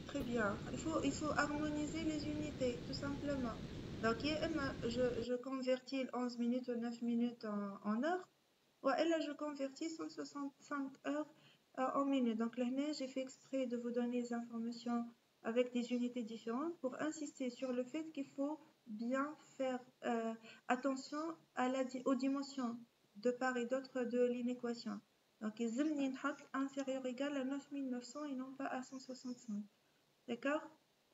Très bien. Il faut harmoniser les unités, tout simplement. Donc, je convertis 11 minutes ou 9 minutes en heures. Et là, je convertis 165 heures en minutes. Donc, là, j'ai fait exprès de vous donner les informations avec des unités différentes pour insister sur le fait qu'il faut bien faire attention aux dimensions de part et d'autre de l'inéquation. Donc, inférieur ou égal à 9900 et non pas à 165. D'accord?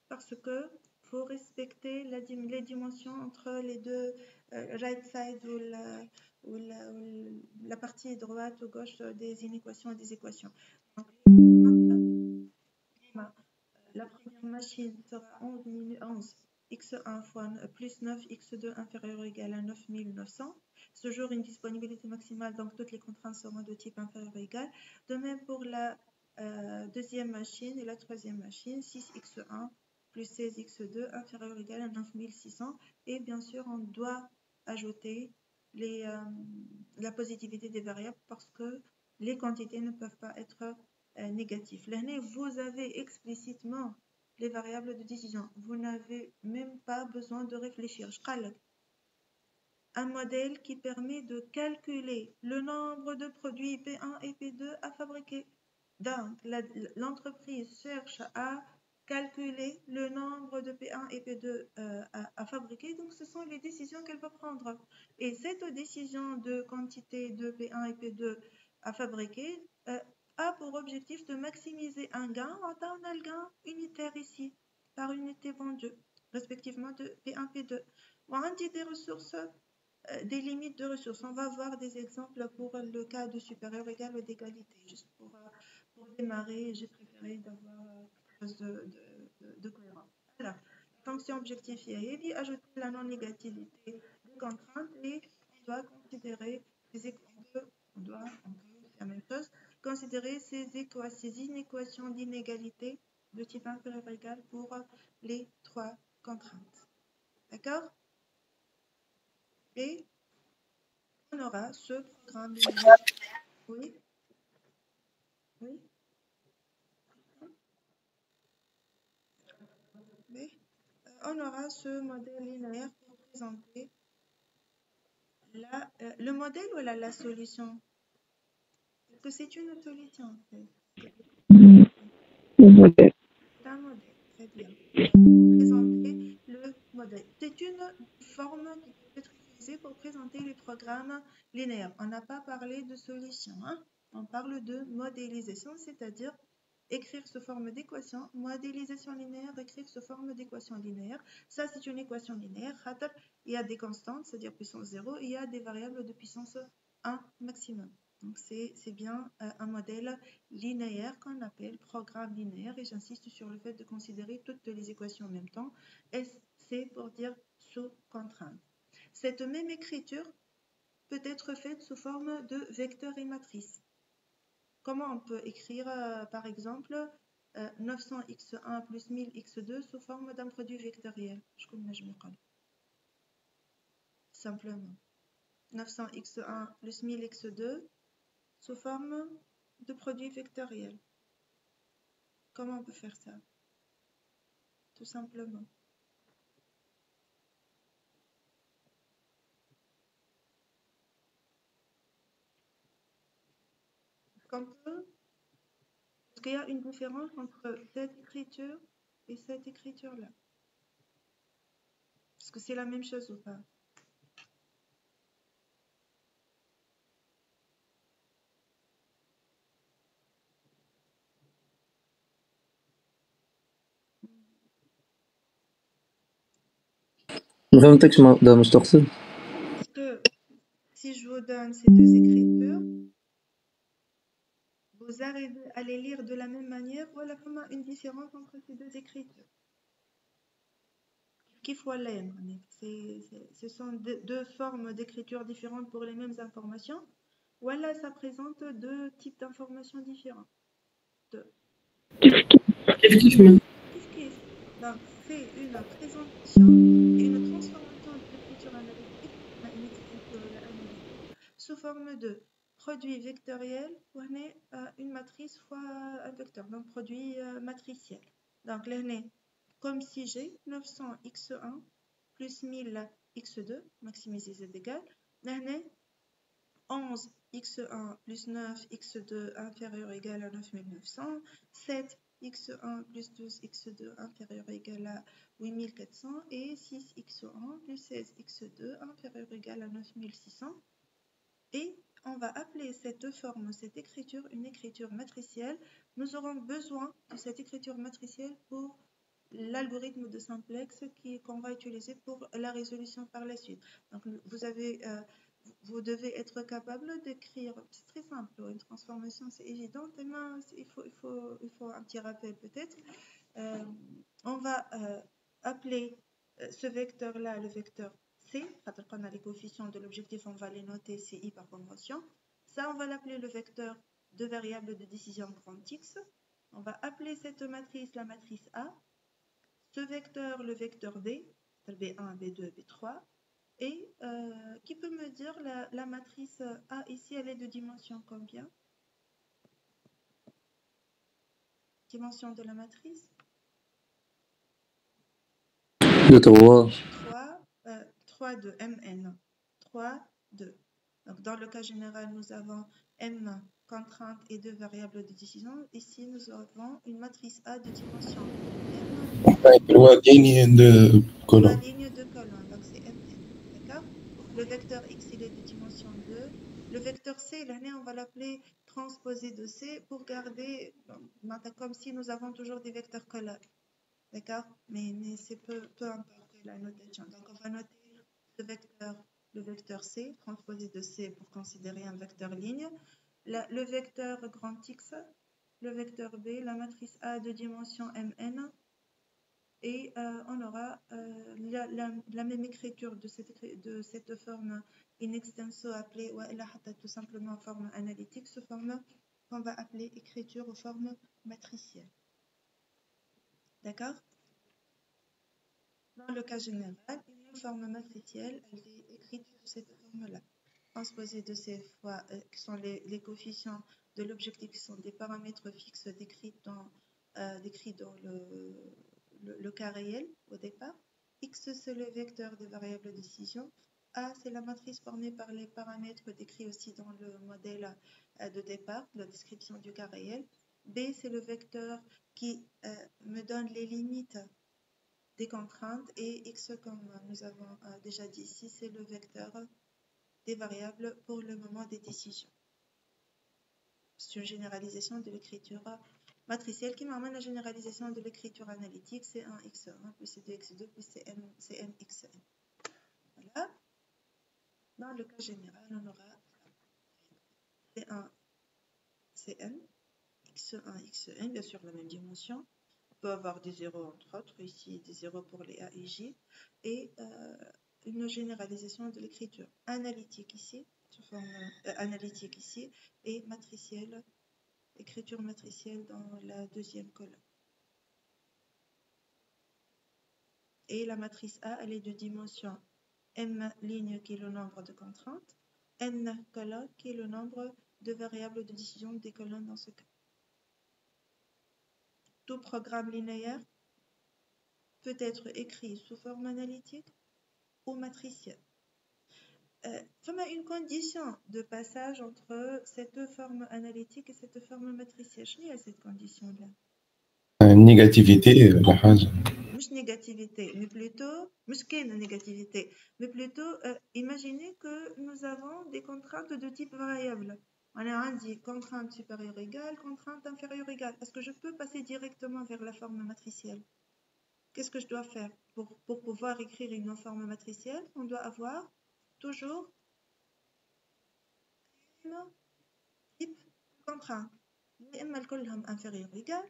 Parce que faut respecter les dimensions entre les deux, right side ou la partie droite ou gauche des inéquations et des équations. Donc, la première machine sera 11 x1 fois plus 9 x2 inférieur ou égal à 9900. Ce jour, une disponibilité maximale, donc toutes les contraintes seront de type inférieur ou égal. De même pour la deuxième machine et la troisième machine, 6x1 plus 16x2 inférieur ou égal à 9600. Et bien sûr, on doit ajouter la positivité des variables parce que les quantités ne peuvent pas être négatives. L'année, vous avez explicitement les variables de décision. Vous n'avez même pas besoin de réfléchir. Un modèle qui permet de calculer le nombre de produits P1 et P2 à fabriquer. Donc, l'entreprise cherche à calculer le nombre de P1 et P2 à fabriquer. Donc, ce sont les décisions qu'elle va prendre. Et cette décision de quantité de P1 et P2 à fabriquer a pour objectif de maximiser un gain. On a le gain unitaire ici, par unité vendue, respectivement de P1 P2. On a des ressources, des limites de ressources. On va voir des exemples pour le cas de supérieur égal ou d'égalité. Juste pour démarrer, j'ai préféré d'avoir quelque chose de cohérent. Alors, fonction objectifiée, et ajouter la non-négativité des contraintes et on doit considérer on peut faire la même chose, considérer ces inéquations d'inégalité de type inférieur ou égal pour les trois contraintes. D'accord? Et on aura ce programme linéaire. Oui. Oui. Oui. On aura ce modèle linéaire pour présenter le modèle ou la solution. Est-ce que c'est une solution en fait? Le modèle. C'est un modèle, très bien. Pour présenter le modèle. C'est une forme qui peut être utilisée pour présenter les programmes linéaires. On n'a pas parlé de solution, hein? On parle de modélisation, c'est-à-dire écrire sous forme d'équation, modélisation linéaire, écrire sous forme d'équation linéaire. Ça, c'est une équation linéaire. Il y a des constantes, c'est-à-dire puissance 0, et il y a des variables de puissance 1 maximum. Donc, c'est bien un modèle linéaire qu'on appelle programme linéaire, et j'insiste sur le fait de considérer toutes les équations en même temps. C'est pour dire sous contrainte. Cette même écriture peut être faite sous forme de vecteurs et matrices. Comment on peut écrire, par exemple, 900x1 plus 1000x2 sous forme d'un produit vectoriel? Simplement. 900x1 plus 1000x2 sous forme de produits vectoriels. Comment on peut faire ça? Tout simplement. Est-ce qu'il y a une différence entre cette écriture et cette écriture-là? Est-ce que c'est la même chose ou pas? ما فهمتكش ده مش تقصد. Est-ce que si je vous donne ces deux écritures, vous arrivez à les lire de la même manière ou là comment une différence entre ces deux écritures? Qu'il faut l'aime. Ce sont deux formes d'écriture différentes pour les mêmes informations. Ou là, ça présente deux types d'informations différentes. Effectivement. Donc, c'est une présentation et une transformation de l'écriture analytique sous forme de produit vectoriel ou une matrice fois un vecteur, donc produit matriciel. Donc, là, comme si j'ai 900x1 plus 1000x2, maximiser z égale, là, 11x1 plus 9x2 inférieur ou égal à 9900, 7x1 plus 12x2 inférieur ou égal à 8400 et 6x1 plus 16x2 inférieur ou égal à 9600. Et on va appeler cette forme, cette écriture, une écriture matricielle. Nous aurons besoin de cette écriture matricielle pour l'algorithme de simplex qu'on va utiliser pour la résolution par la suite. Donc, vous devez être capable d'écrire, c'est très simple, une transformation c'est évident, mais il faut un petit rappel peut-être. On va appeler ce vecteur-là le vecteur C, on a les coefficients de l'objectif, on va les noter CI par convention. Ça, on va l'appeler le vecteur de variable de décision grand X. On va appeler cette matrice la matrice A. Ce vecteur, le vecteur B, B1, B2, B3. Et qui peut me dire la matrice A ici, elle est de dimension combien? Dimension de la matrice? De 3. 3, 2, Mn. 3, 2. Donc, dans le cas général, nous avons M contrainte et deux variables de décision. Ici, nous avons une matrice A de dimension M. 3 lignes de colonne. 3 lignes de colonne, donc c'est Mn. D'accord? Le vecteur X, il est de dimension 2. Le vecteur C, là, on va l'appeler transposé de C pour garder, comme si nous avons toujours des vecteurs colonnes. D'accord? Mais c'est peu importe la notation. Donc, on va noter ce vecteur, le vecteur C, transposé de C pour considérer un vecteur ligne. Le vecteur grand X, le vecteur B, la matrice A de dimension Mn. Et on aura la même écriture de cette forme in extenso appelée, ou tout simplement forme analytique, ce forme qu'on va appeler écriture aux formes matricielles. D'accord? Dans le cas général, une forme matricielle, elle est écrite de cette forme-là. Transposée de ces fois, qui sont les coefficients de l'objectif, qui sont des paramètres fixes décrits dans le cas réel au départ. X, c'est le vecteur des variables de décision. A, c'est la matrice formée par les paramètres décrits aussi dans le modèle de départ, la description du cas réel. B, c'est le vecteur qui me donne les limites des contraintes. Et X, comme nous avons déjà dit ici, c'est le vecteur des variables pour le moment des décisions. C'est une généralisation de l'écriture matricielle qui m'amène à la généralisation de l'écriture analytique, c'est 1x1 plus c2x2 plus cnxn. Voilà. Dans le cas général, on aura c1, cn, x1, xn, bien sûr la même dimension. On peut avoir des zéros entre autres, ici des zéros pour les a et j, et une généralisation de l'écriture analytique ici, sous forme analytique ici, et matricielle, écriture matricielle dans la deuxième colonne. Et la matrice A, elle est de dimension M ligne qui est le nombre de contraintes, N colonne qui est le nombre de variables de décision des colonnes dans ce cas. Tout programme linéaire peut être écrit sous forme analytique ou matricielle. Il y a une condition de passage entre cette forme analytique et cette forme matricielle. Quelle est cette condition-là? Négativité, la حاجة. Pas négativité, mais plutôt, négativité, mais plutôt, imaginez que nous avons des contraintes de type variable. On a dit contrainte supérieure égale, contrainte inférieure égale. Est-ce que je peux passer directement vers la forme matricielle? Qu'est-ce que je dois faire pour pouvoir écrire une forme matricielle? On doit avoir toujours un type de contrainte. يا إما الكلهم inférieur égal,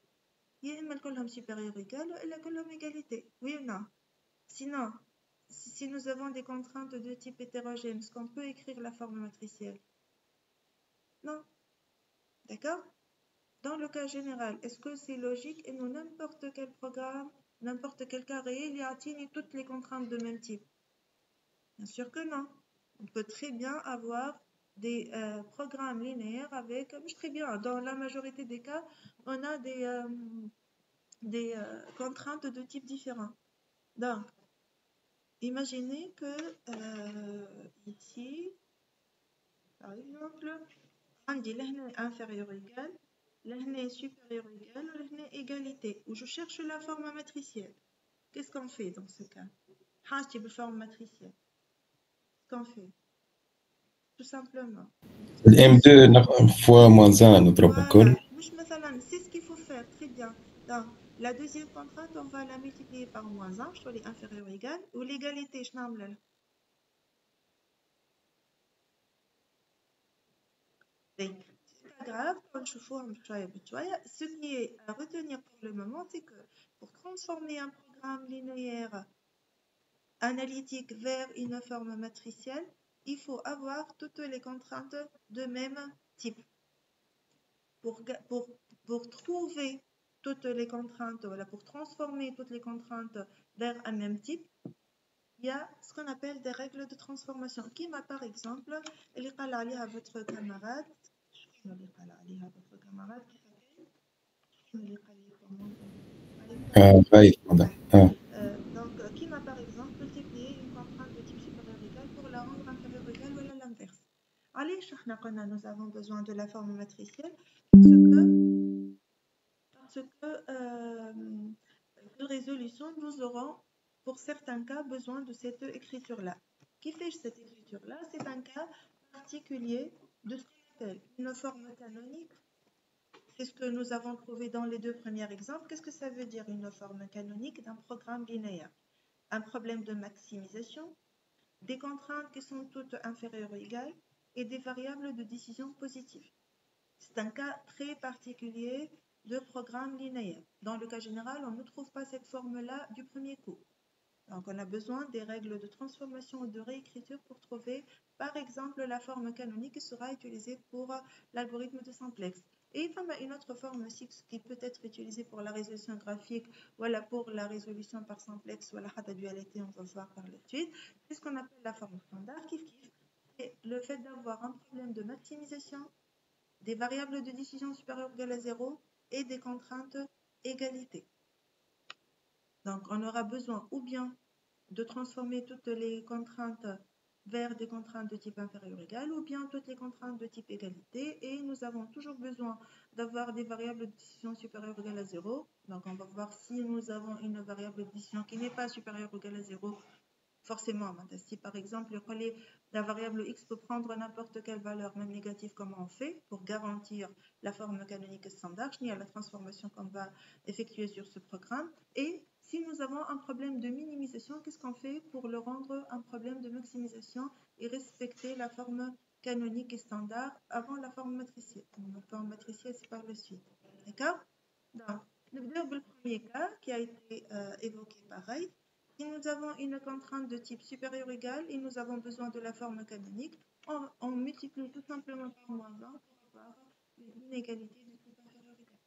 يا إما الكلهم supérieur égal, وإلا كلهم égalité. Oui ou non? Sinon, si nous avons des contraintes de type hétérogène, est-ce qu'on peut écrire la forme matricielle? Non. D'accord? Dans le cas général, est-ce que c'est logique et nous, n'importe quel programme, n'importe quel cas réel, il atteint toutes les contraintes de même type? Bien sûr que non. On peut très bien avoir des programmes linéaires avec, très bien, dans la majorité des cas, on a des contraintes de type différent. Donc, imaginez que ici, par exemple, on dit l'hna inférieur égal, l'hna supérieur égal, l'hna égalité, où je cherche la forme matricielle. Qu'est-ce qu'on fait dans ce cas? Type de forme matricielle. Qu'est-ce qu'on fait? Tout simplement. M2 fois moins 1 نضرب الكل. Voilà, c'est ce qu'il faut faire, très bien. Donc, la deuxième contrainte, on va la multiplier par moins 1, je dois les inférieur ou égal, ou l'égalité, je n'aime c'est pas grave, quand je forme ce qui est à retenir pour le moment, c'est que pour transformer un programme linéaire analytique vers une forme matricielle, il faut avoir toutes les contraintes de même type. Pour trouver toutes les contraintes, voilà, pour transformer toutes les contraintes vers un même type, il y a ce qu'on appelle des règles de transformation. Qui m'a par exemple, elle est à votre camarade, donc, qui m'a par exemple multiplié une contrainte de type supérieur égal pour la rendre inférieure égale ou l'inverse. Allez, nous avons besoin de la forme matricielle parce que de résolution, nous aurons pour certains cas besoin de cette écriture-là. Qui fait cette écriture-là? C'est un cas particulier de ce qu'on appelle une forme canonique. C'est ce que nous avons trouvé dans les deux premiers exemples. Qu'est-ce que ça veut dire une forme canonique d'un programme linéaire? Un problème de maximisation, des contraintes qui sont toutes inférieures ou égales et des variables de décision positives. C'est un cas très particulier de programme linéaire. Dans le cas général, on ne trouve pas cette forme-là du premier coup. Donc, on a besoin des règles de transformation ou de réécriture pour trouver, par exemple, la forme canonique qui sera utilisée pour l'algorithme de simplex. Et il y a une autre forme aussi qui peut être utilisée pour la résolution graphique, voilà, pour la résolution par simplex, voilà, la dualité, on va voir par la suite. C'est ce qu'on appelle la forme standard, qui est le fait d'avoir un problème de maximisation, des variables de décision supérieures ou égales à 0 et des contraintes égalité. Donc, on aura besoin ou bien de transformer toutes les contraintes vers des contraintes de type inférieur égal ou bien toutes les contraintes de type égalité. Et nous avons toujours besoin d'avoir des variables de décision supérieures ou égales à 0. Donc, on va voir si nous avons une variable de décision qui n'est pas supérieure ou égale à 0. Forcément, si par exemple, la variable x peut prendre n'importe quelle valeur, même négative, comment on fait pour garantir la forme canonique standard, il y a la transformation qu'on va effectuer sur ce programme. Et si nous avons un problème de minimisation, qu'est-ce qu'on fait pour le rendre un problème de maximisation et respecter la forme canonique et standard avant la forme matricielle? La forme matricielle, c'est par la suite. D'accord? Donc, le premier cas qui a été évoqué pareil. Si nous avons une contrainte de type supérieur ou égal et nous avons besoin de la forme canonique, on multiplie tout simplement par moins 1 pour avoir une inégalité de type inférieur ou égal.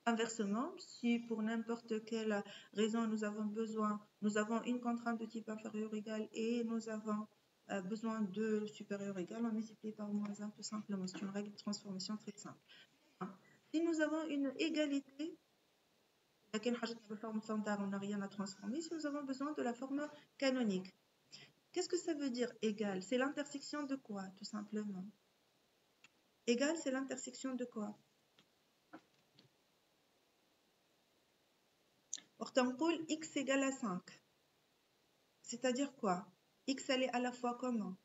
Inversement, si pour n'importe quelle raison nous avons une contrainte de type inférieur ou égal et nous avons besoin de supérieur égal, on multiplie par moins 1 tout simplement. C'est une règle de transformation très simple. Si nous avons une égalité, laquelle la forme standard, on n'a rien à transformer. Si nous avons besoin de la forme canonique, qu'est-ce que ça veut dire égal? C'est l'intersection de quoi, tout simplement? Égal, c'est l'intersection de quoi? Ortanqul x égale à 5. C'est-à-dire quoi? X, elle est à la fois comment?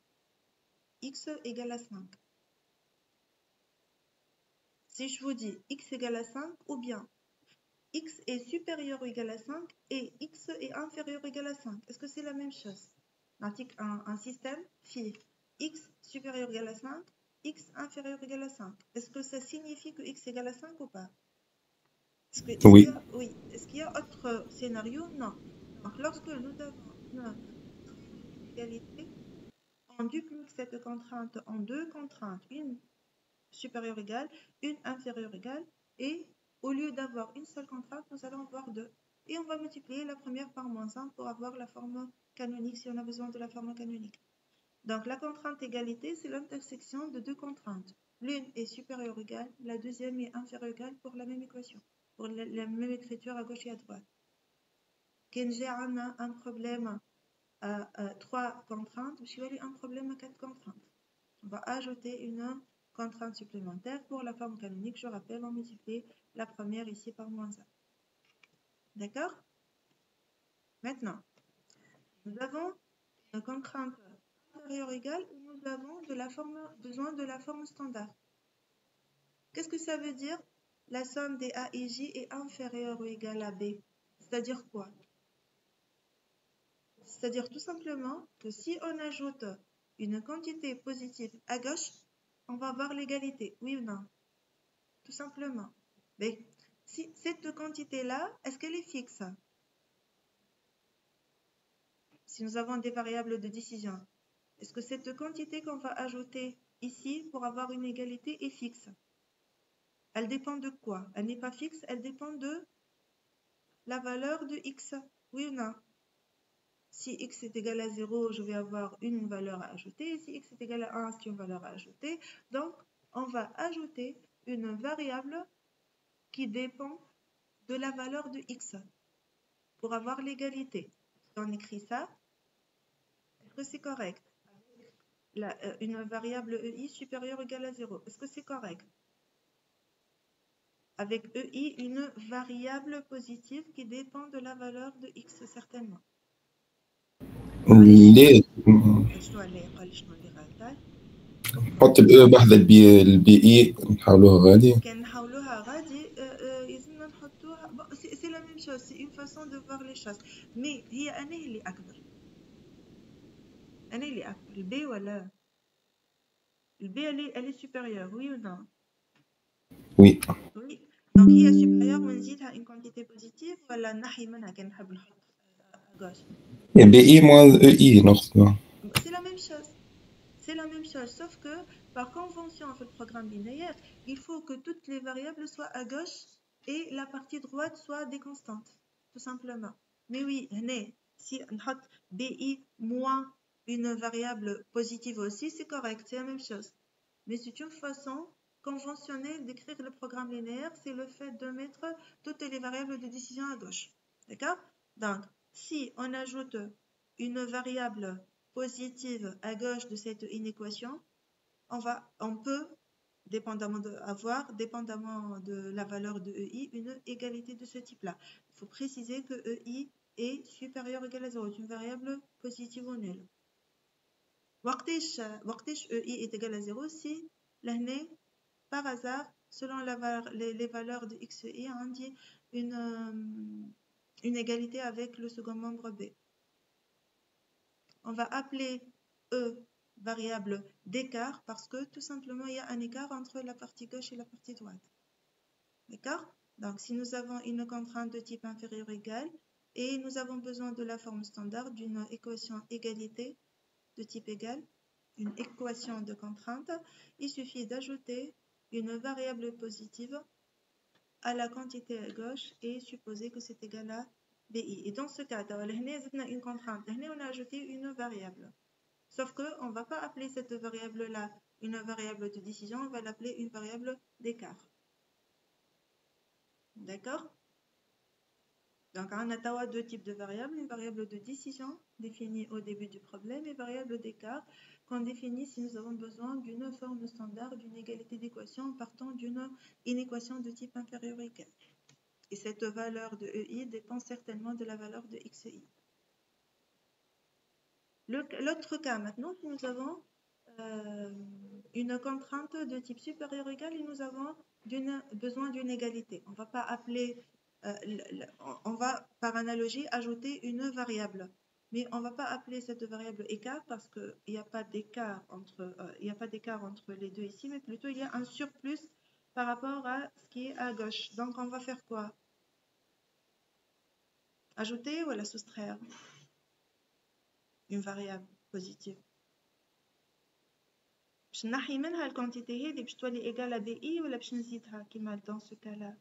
X égale à 5. Si je vous dis x égale à 5, ou bien x est supérieur ou égal à 5 et x est inférieur ou égal à 5. Est-ce que c'est la même chose? Un système phi x supérieur ou égal à 5, x inférieur ou égal à 5. Est-ce que ça signifie que x égale à 5 ou pas? Oui. Oui. Est-ce qu'il y a autre scénario? Non. Donc, lorsque nous avons une égalité, on duplique cette contrainte en deux contraintes, une supérieure égale, une inférieure égale, et au lieu d'avoir une seule contrainte, nous allons avoir deux. Et on va multiplier la première par moins 1 pour avoir la forme canonique si on a besoin de la forme canonique. Donc la contrainte égalité, c'est l'intersection de deux contraintes. L'une est supérieure ou égale, la deuxième est inférieure ou égale pour la même équation, pour la même écriture à gauche et à droite. Quand j'ai un problème à 3 contraintes, je vais aller un problème à 4 contraintes. On va ajouter une contrainte supplémentaire pour la forme canonique. Je rappelle, on multiplie la première ici par moins 1. D'accord? Maintenant, nous avons une contrainte inférieure égale où nous avons besoin de la forme standard. Qu'est-ce que ça veut dire? La somme des A et J est inférieure ou égale à B. C'est-à-dire quoi? C'est-à-dire tout simplement que si on ajoute une quantité positive à gauche, on va avoir l'égalité, oui ou non? Tout simplement. Mais si cette quantité-là, est-ce qu'elle est fixe? Si nous avons des variables de décision, est-ce que cette quantité qu'on va ajouter ici pour avoir une égalité est fixe? Elle dépend de quoi? Elle n'est pas fixe, elle dépend de la valeur de x, oui ou non? Si x est égal à 0, je vais avoir une valeur à ajouter. Si x est égal à 1, c'est une valeur à ajouter. Donc, on va ajouter une variable qui dépend de la valeur de x pour avoir l'égalité. Si on écrit ça, est-ce que c'est correct? Une variable EI supérieure ou égale à 0. Est-ce que c'est correct? Avec EI, une variable positive qui dépend de la valeur de x, certainement. ليه شنو اللي قال شنو اللي غلطان؟ نحط الاي بحذا البي اي نحاولوها غادي كان نحاولوها غادي يلزمنا نحطوها سي لا ميم شوز سي اون فاسون دو فوار لي شوز مي هي انا اللي اكبر البي ولا البي اللي سوبيريور وي ou non وي وي دونك هي سوبيريور ونزيدها اون كونتيتي بوزيتيف ولا نحي منها كان نحب نحط غاش بي اي موان او اي ناخذ c'est la même chose. C'est la même chose, sauf que par convention, on fait le programme binaire, il faut que toutes les variables soient à gauche et la partie droite soit des constantes, tout simplement. Mais oui, si on a BI moins une variable positive aussi, c'est correct, c'est la même chose. Mais c'est une façon conventionnelle d'écrire le programme linéaire, c'est le fait de mettre toutes les variables de décision à gauche. D'accord? Donc, si on ajoute une variable positive à gauche de cette inéquation, on peut, dépendamment de la valeur de EI, une égalité de ce type-là. Il faut préciser que EI est supérieur ou égal à 0, c'est une variable positive ou nulle. وقتاش EI est égal à 0 si l'année, par hasard, selon les valeurs de x et y, on dit une égalité avec le second membre B. On va appeler E variable d'écart parce que tout simplement il y a un écart entre la partie gauche et la partie droite. D'accord? Donc si nous avons une contrainte de type inférieur égal et nous avons besoin de la forme standard d'une équation égalité de type égal, une équation de contrainte, il suffit d'ajouter une variable positive à la quantité à gauche et supposer que c'est égal à BI. Et dans ce cas, on a une contrainte, on a ajouté une variable. Sauf qu'on ne va pas appeler cette variable-là une variable de décision, on va l'appeler une variable d'écart. D'accord? Donc, on a deux types de variables, une variable de décision définie au début du problème et une variable d'écart qu'on définit si nous avons besoin d'une forme standard d'une égalité d'équation partant d'une inéquation de type inférieur ou égal. Et cette valeur de EI dépend certainement de la valeur de XI. L'autre cas maintenant, si nous avons une contrainte de type supérieur ou égal et nous avons besoin d'une égalité. On va pas appeler, on va par analogie ajouter une variable, mais on va pas appeler cette variable écart parce qu'il n'y a pas d'écart entre, entre les deux ici, mais plutôt il y a un surplus par rapport à ce qui est à gauche. Donc on va faire quoi? Ajouter ou la soustraire? Une variable positive. باش نحي منها الكونتيتي هذه باش تولي ايجال بي اي ولا باش نزيدها كيما dans ce cas là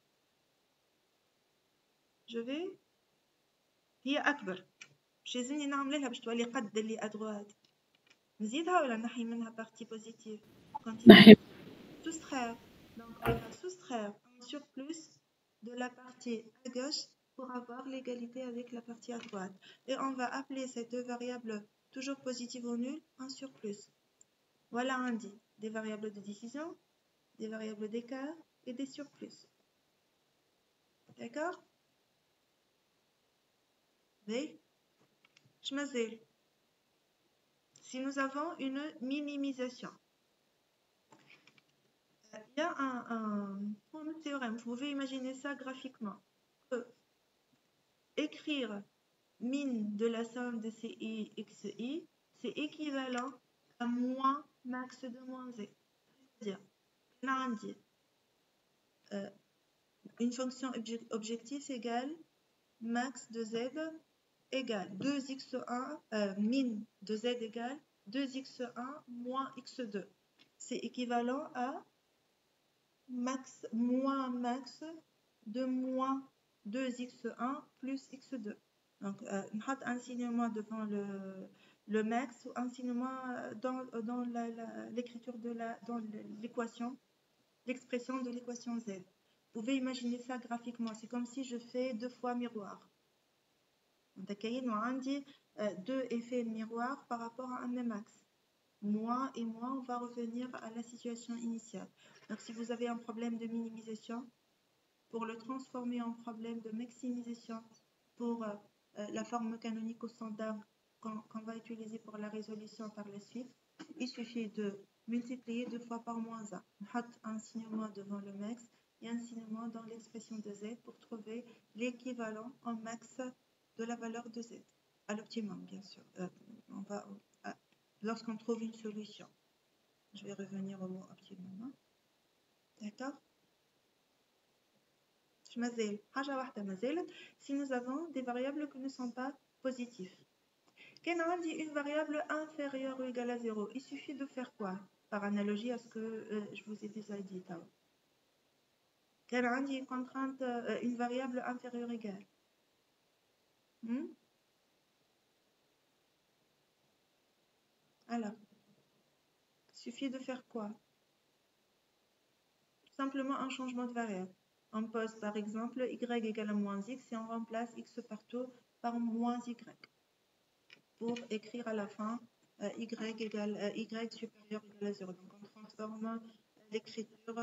je vais هي اكبر باش لازمني نعمل لها باش تولي قد اللي ادغوات نزيدها ولا نحي منها بارتي بوزيتيف نحي soustraire donc on va soustraire un surplus de la partie à gauche pour avoir l'égalité avec la partie à droite et on va appeler ces deux variables toujours positives ou nulles un surplus. Voilà un dit des variables de décision, des variables d'écart et des surplus. D'accord? Oui. Je m'asselle. Si nous avons une minimisation, il y a un théorème, vous pouvez imaginer ça graphiquement. Écrire min de la somme de CI XI, c'est équivalent à moins max de moins Z. C'est-à-dire, lundi, une fonction objectif égale max de Z égale 2x1, min de Z égale 2x1 moins x2. C'est équivalent à max moins max de moins 2x1 plus x2. Donc, on a un signement devant le max ou un signement dans l'écriture dans l'équation, l'expression de l'équation Z. Vous pouvez imaginer ça graphiquement. C'est comme si je fais 2 fois miroir. On dit deux effets miroirs par rapport à un même axe. Moins et moins, on va revenir à la situation initiale. Donc, si vous avez un problème de minimisation, pour le transformer en problème de maximisation pour la forme canonique au standard qu'on va utiliser pour la résolution par la suite, il suffit de multiplier 2 fois par moins 1. On a un signement devant le max et un signement dans l'expression de Z pour trouver l'équivalent en max de la valeur de Z, à l'optimum bien sûr. Lorsqu'on trouve une solution. Je vais revenir au mot optimum. Hein? D'accord? Si nous avons des variables qui ne sont pas positives. Quand on dit une variable inférieure ou égale à 0, il suffit de faire quoi? Par analogie à ce que je vous ai déjà dit. Quand on dit une contrainte, une variable inférieure ou égale. Alors, il suffit de faire quoi? Simplement un changement de variable. On pose par exemple y égale à moins x et on remplace x partout par moins y. Pour écrire à la fin y supérieur égal à 0. Donc on transforme l'écriture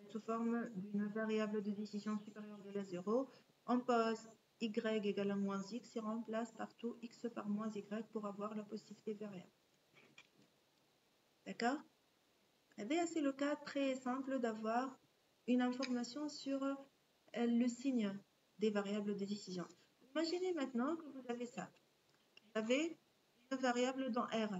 sous forme d'une variable de décision supérieure égal à 0. On pose y égale à moins x et remplace partout x par moins y pour avoir la positivité variable. D'accord? Eh bien, c'est le cas très simple d'avoir une information sur le signe des variables de décision. Imaginez maintenant que vous avez ça. Vous avez une variable dans R.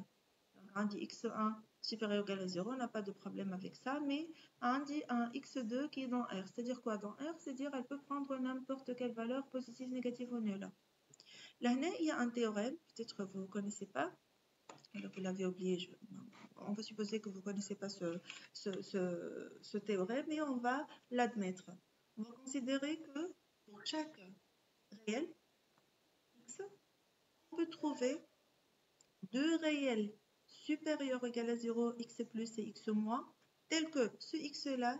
Donc, on dit x1 supérieur ou égal à 0, on n'a pas de problème avec ça, mais on dit un x2 qui est dans R. C'est-à-dire quoi dans R? C'est-à-dire qu'elle peut prendre n'importe quelle valeur positive, négative ou nulle. Là, il y a un théorème, peut-être que vous ne connaissez pas. Vous l'avez oublié, on va supposer que vous ne connaissez pas ce théorème et on va l'admettre. On va considérer que pour chaque réel x, on peut trouver deux réels supérieurs ou égal à 0, x plus et x moins, tel que ce x-là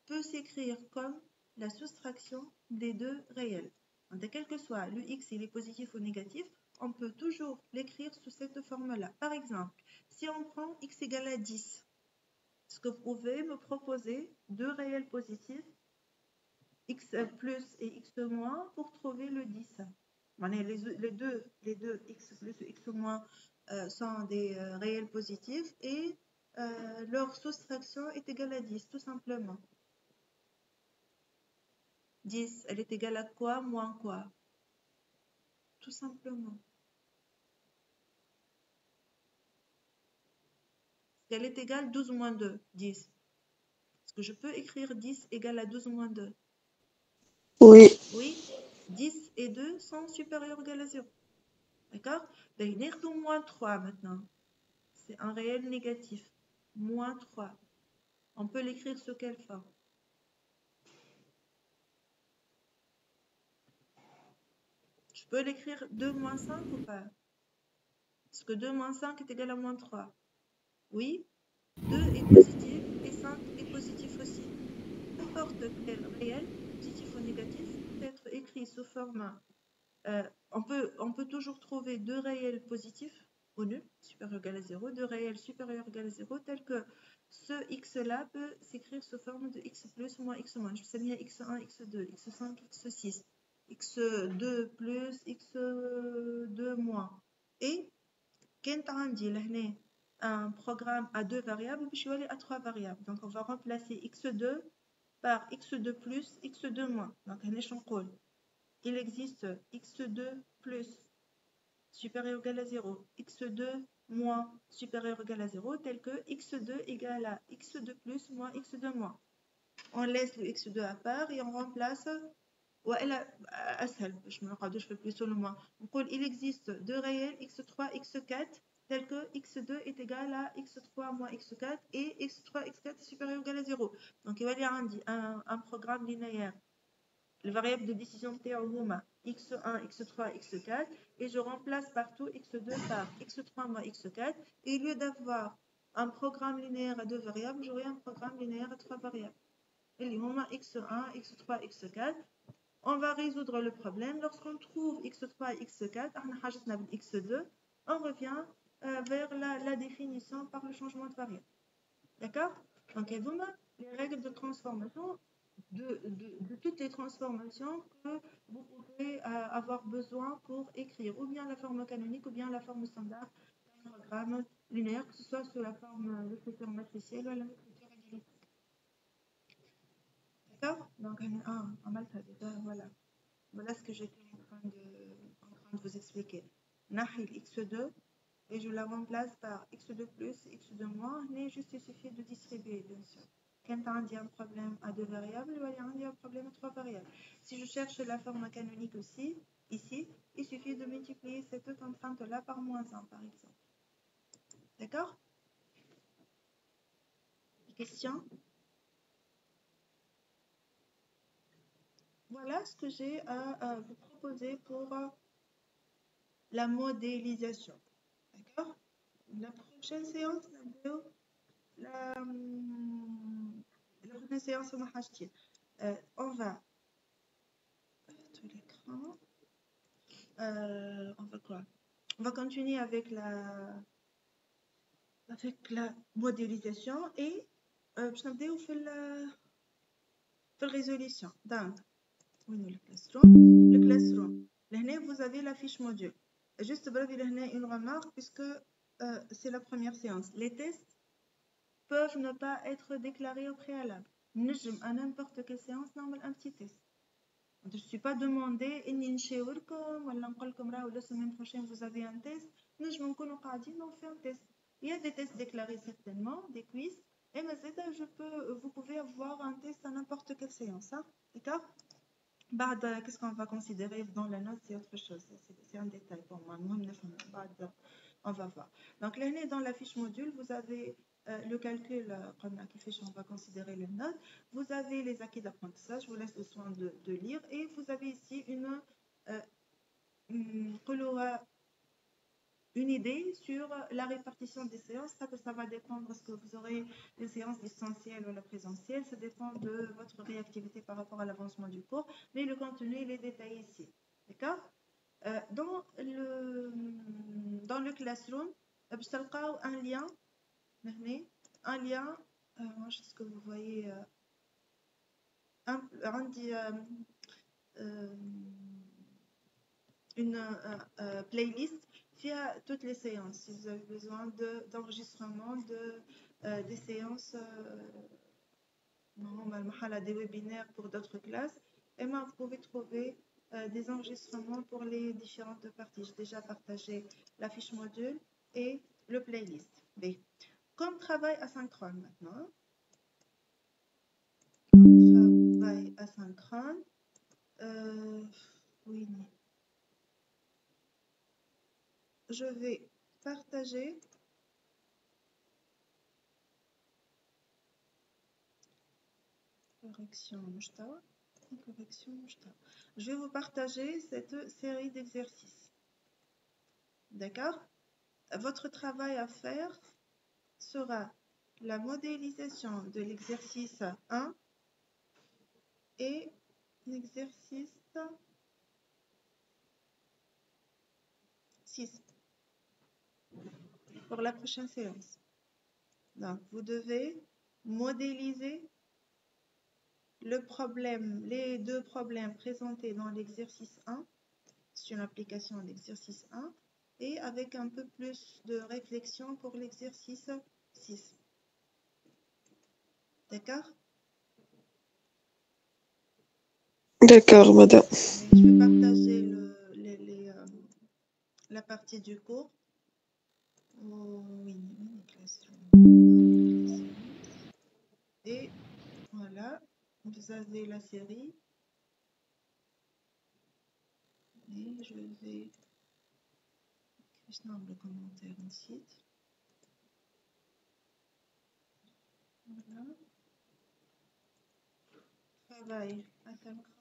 peut s'écrire comme la soustraction des deux réels. Donc, quel que soit le x, il est positif ou négatif, on peut toujours l'écrire sous cette forme-là. Par exemple, si on prend x égale à 10, est-ce que vous pouvez me proposer deux réels positifs, x plus et x moins, pour trouver le 10? Les deux x plus et x moins sont des réels positifs et leur soustraction est égale à 10, tout simplement. 10, elle est égale à quoi moins quoi? Tout simplement. Elle est égale à 12 moins 2, 10. Est-ce que je peux écrire 10 égale à 12 moins 2? Oui. Oui, 10 et 2 sont supérieurs ou égal à 0. D'accord? Donc, moins 3 maintenant. C'est un réel négatif. Moins 3. On peut l'écrire sous quelle forme? Je peux l'écrire 2 moins 5 ou pas? Est-ce que 2 moins 5 est égal à moins 3? Oui. 2 est positif et 5 est positif aussi. N'importe quel réel, positif ou négatif, peut être écrit sous forme... on peut toujours trouver deux réels positifs au nul, supérieur ou égal à 0, deux réels supérieurs ou égal à 0, tel que ce x-là peut s'écrire sous forme de x plus moins x moins. Je vais mis x1, x2, x5, x6, x2 plus, x2 moins. Et quand on dit un programme à deux variables, je vais aller à trois variables. Donc on va remplacer x2 par x2 plus, x2 moins. Donc il existe x2 plus supérieur ou égal à 0, x2 moins supérieur ou égal à 0, tel que x2 égale à x2 plus moins x2 moins. On laisse le x2 à part et on remplace je fais plus ou moins. Il existe deux réels x3, x4, tel que x2 est égal à x3 moins x4 et x3, x4 est supérieur ou égal à 0. Donc il va y avoir un programme linéaire. Les variables de décision T en x1, x3, x4 et je remplace partout x2 par x3 moins x4 et au lieu d'avoir un programme linéaire à deux variables, j'aurai un programme linéaire à trois variables. Et x1, x3, x4. On va résoudre le problème. Lorsqu'on trouve x3 et x4, x2, on revient vers la définition par le changement de variable. D'accord? Donc, les règles de transformation de toutes les transformations que vous pouvez avoir besoin pour écrire ou bien la forme canonique ou bien la forme standard d'un programme linéaire, que ce soit sous la forme d'écriture matricielle ou l'écriture algébrique. D'accord? Donc, voilà ce que j'étais en train de vous expliquer. Nahil x2 et je la remplace par x2 plus, x2 moins, mais juste il suffit de distribuer, bien sûr. Quand on dit un problème à deux variables, il y a un problème à trois variables. Si je cherche la forme canonique aussi, ici, il suffit de multiplier ces deux contraintes-là par moins 1, par exemple. D'accord? Question? Voilà ce que j'ai à vous proposer pour la modélisation. D'accord? La prochaine séance, la prochaine séance, on va tout l'écran. On va quoi? On va continuer avec la modélisation et باش نبداو في الرésolution. Donc, le classroom. لهنا vous avez la fiche module. Juste برافي لهنا une remarque puisque c'est la première séance. Les tests peuvent ne pas être déclarés au préalable. نجم à n'importe quelle séance نعمل un petit test. Je ne suis pas demandé إني نشاوركم ولا نقول لكم راهو la semaine prochaine vous avez un test. نجم نكونوا قاعدين on fait un test. Il y a des tests déclarés certainement, des quiz. Et vous pouvez avoir un test à n'importe quelle séance. Hein? D'accord? Qu'est-ce qu'on va considérer dans la note? C'est autre chose. C'est un détail pour moi. On va voir. Donc là, dans la fiche module, vous avez le calcul qui fait on va considérer les notes. Vous avez les acquis d'apprentissage. Je vous laisse le soin de lire. Et vous avez ici une idée sur la répartition des séances. Ça va dépendre, est-ce que vous aurez des séances distancielles ou la présentielle, ça dépend de votre réactivité par rapport à l'avancement du cours, mais le contenu, il est détaillé ici. D'accord? Dans le classroom, باش تلقاو un lien, un lien, je sais ce que vous voyez, une playlist qui a toutes les séances. Si vous avez besoin d'enregistrement des séances, des webinaires pour d'autres classes, et bien, vous pouvez trouver des enregistrements pour les différentes parties. J'ai déjà partagé la fiche module et le playlist. B. Comme travail asynchrone maintenant. Travail asynchrone. Oui. Je vais partager correction. Je vais vous partager cette série d'exercices. D'accord? Votre travail à faire sera la modélisation de l'exercice 1 et l'exercice 6 pour la prochaine séance. Donc, vous devez modéliser les deux problèmes présentés dans l'exercice 1. C'est une application de l'exercice 1 et avec un peu plus de réflexion pour l'exercice 6. D'accord? D'accord, madame. Je vais partager la partie du cours. Oui, et voilà, vous avez la série. Et je vais écrire le commentaire ensuite. Voilà. Travail asynchrone.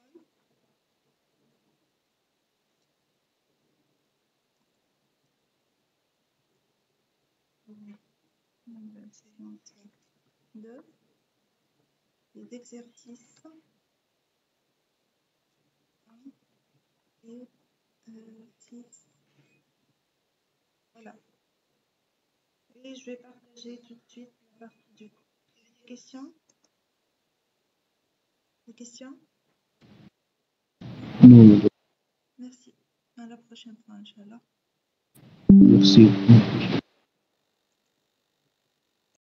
Séance 2. Les exercices 1 et 6. Voilà. Et je vais partager tout de suite la partie du cours. Des questions? Des questions? Non. Merci. À la prochaine fois, Inch'Allah. Merci.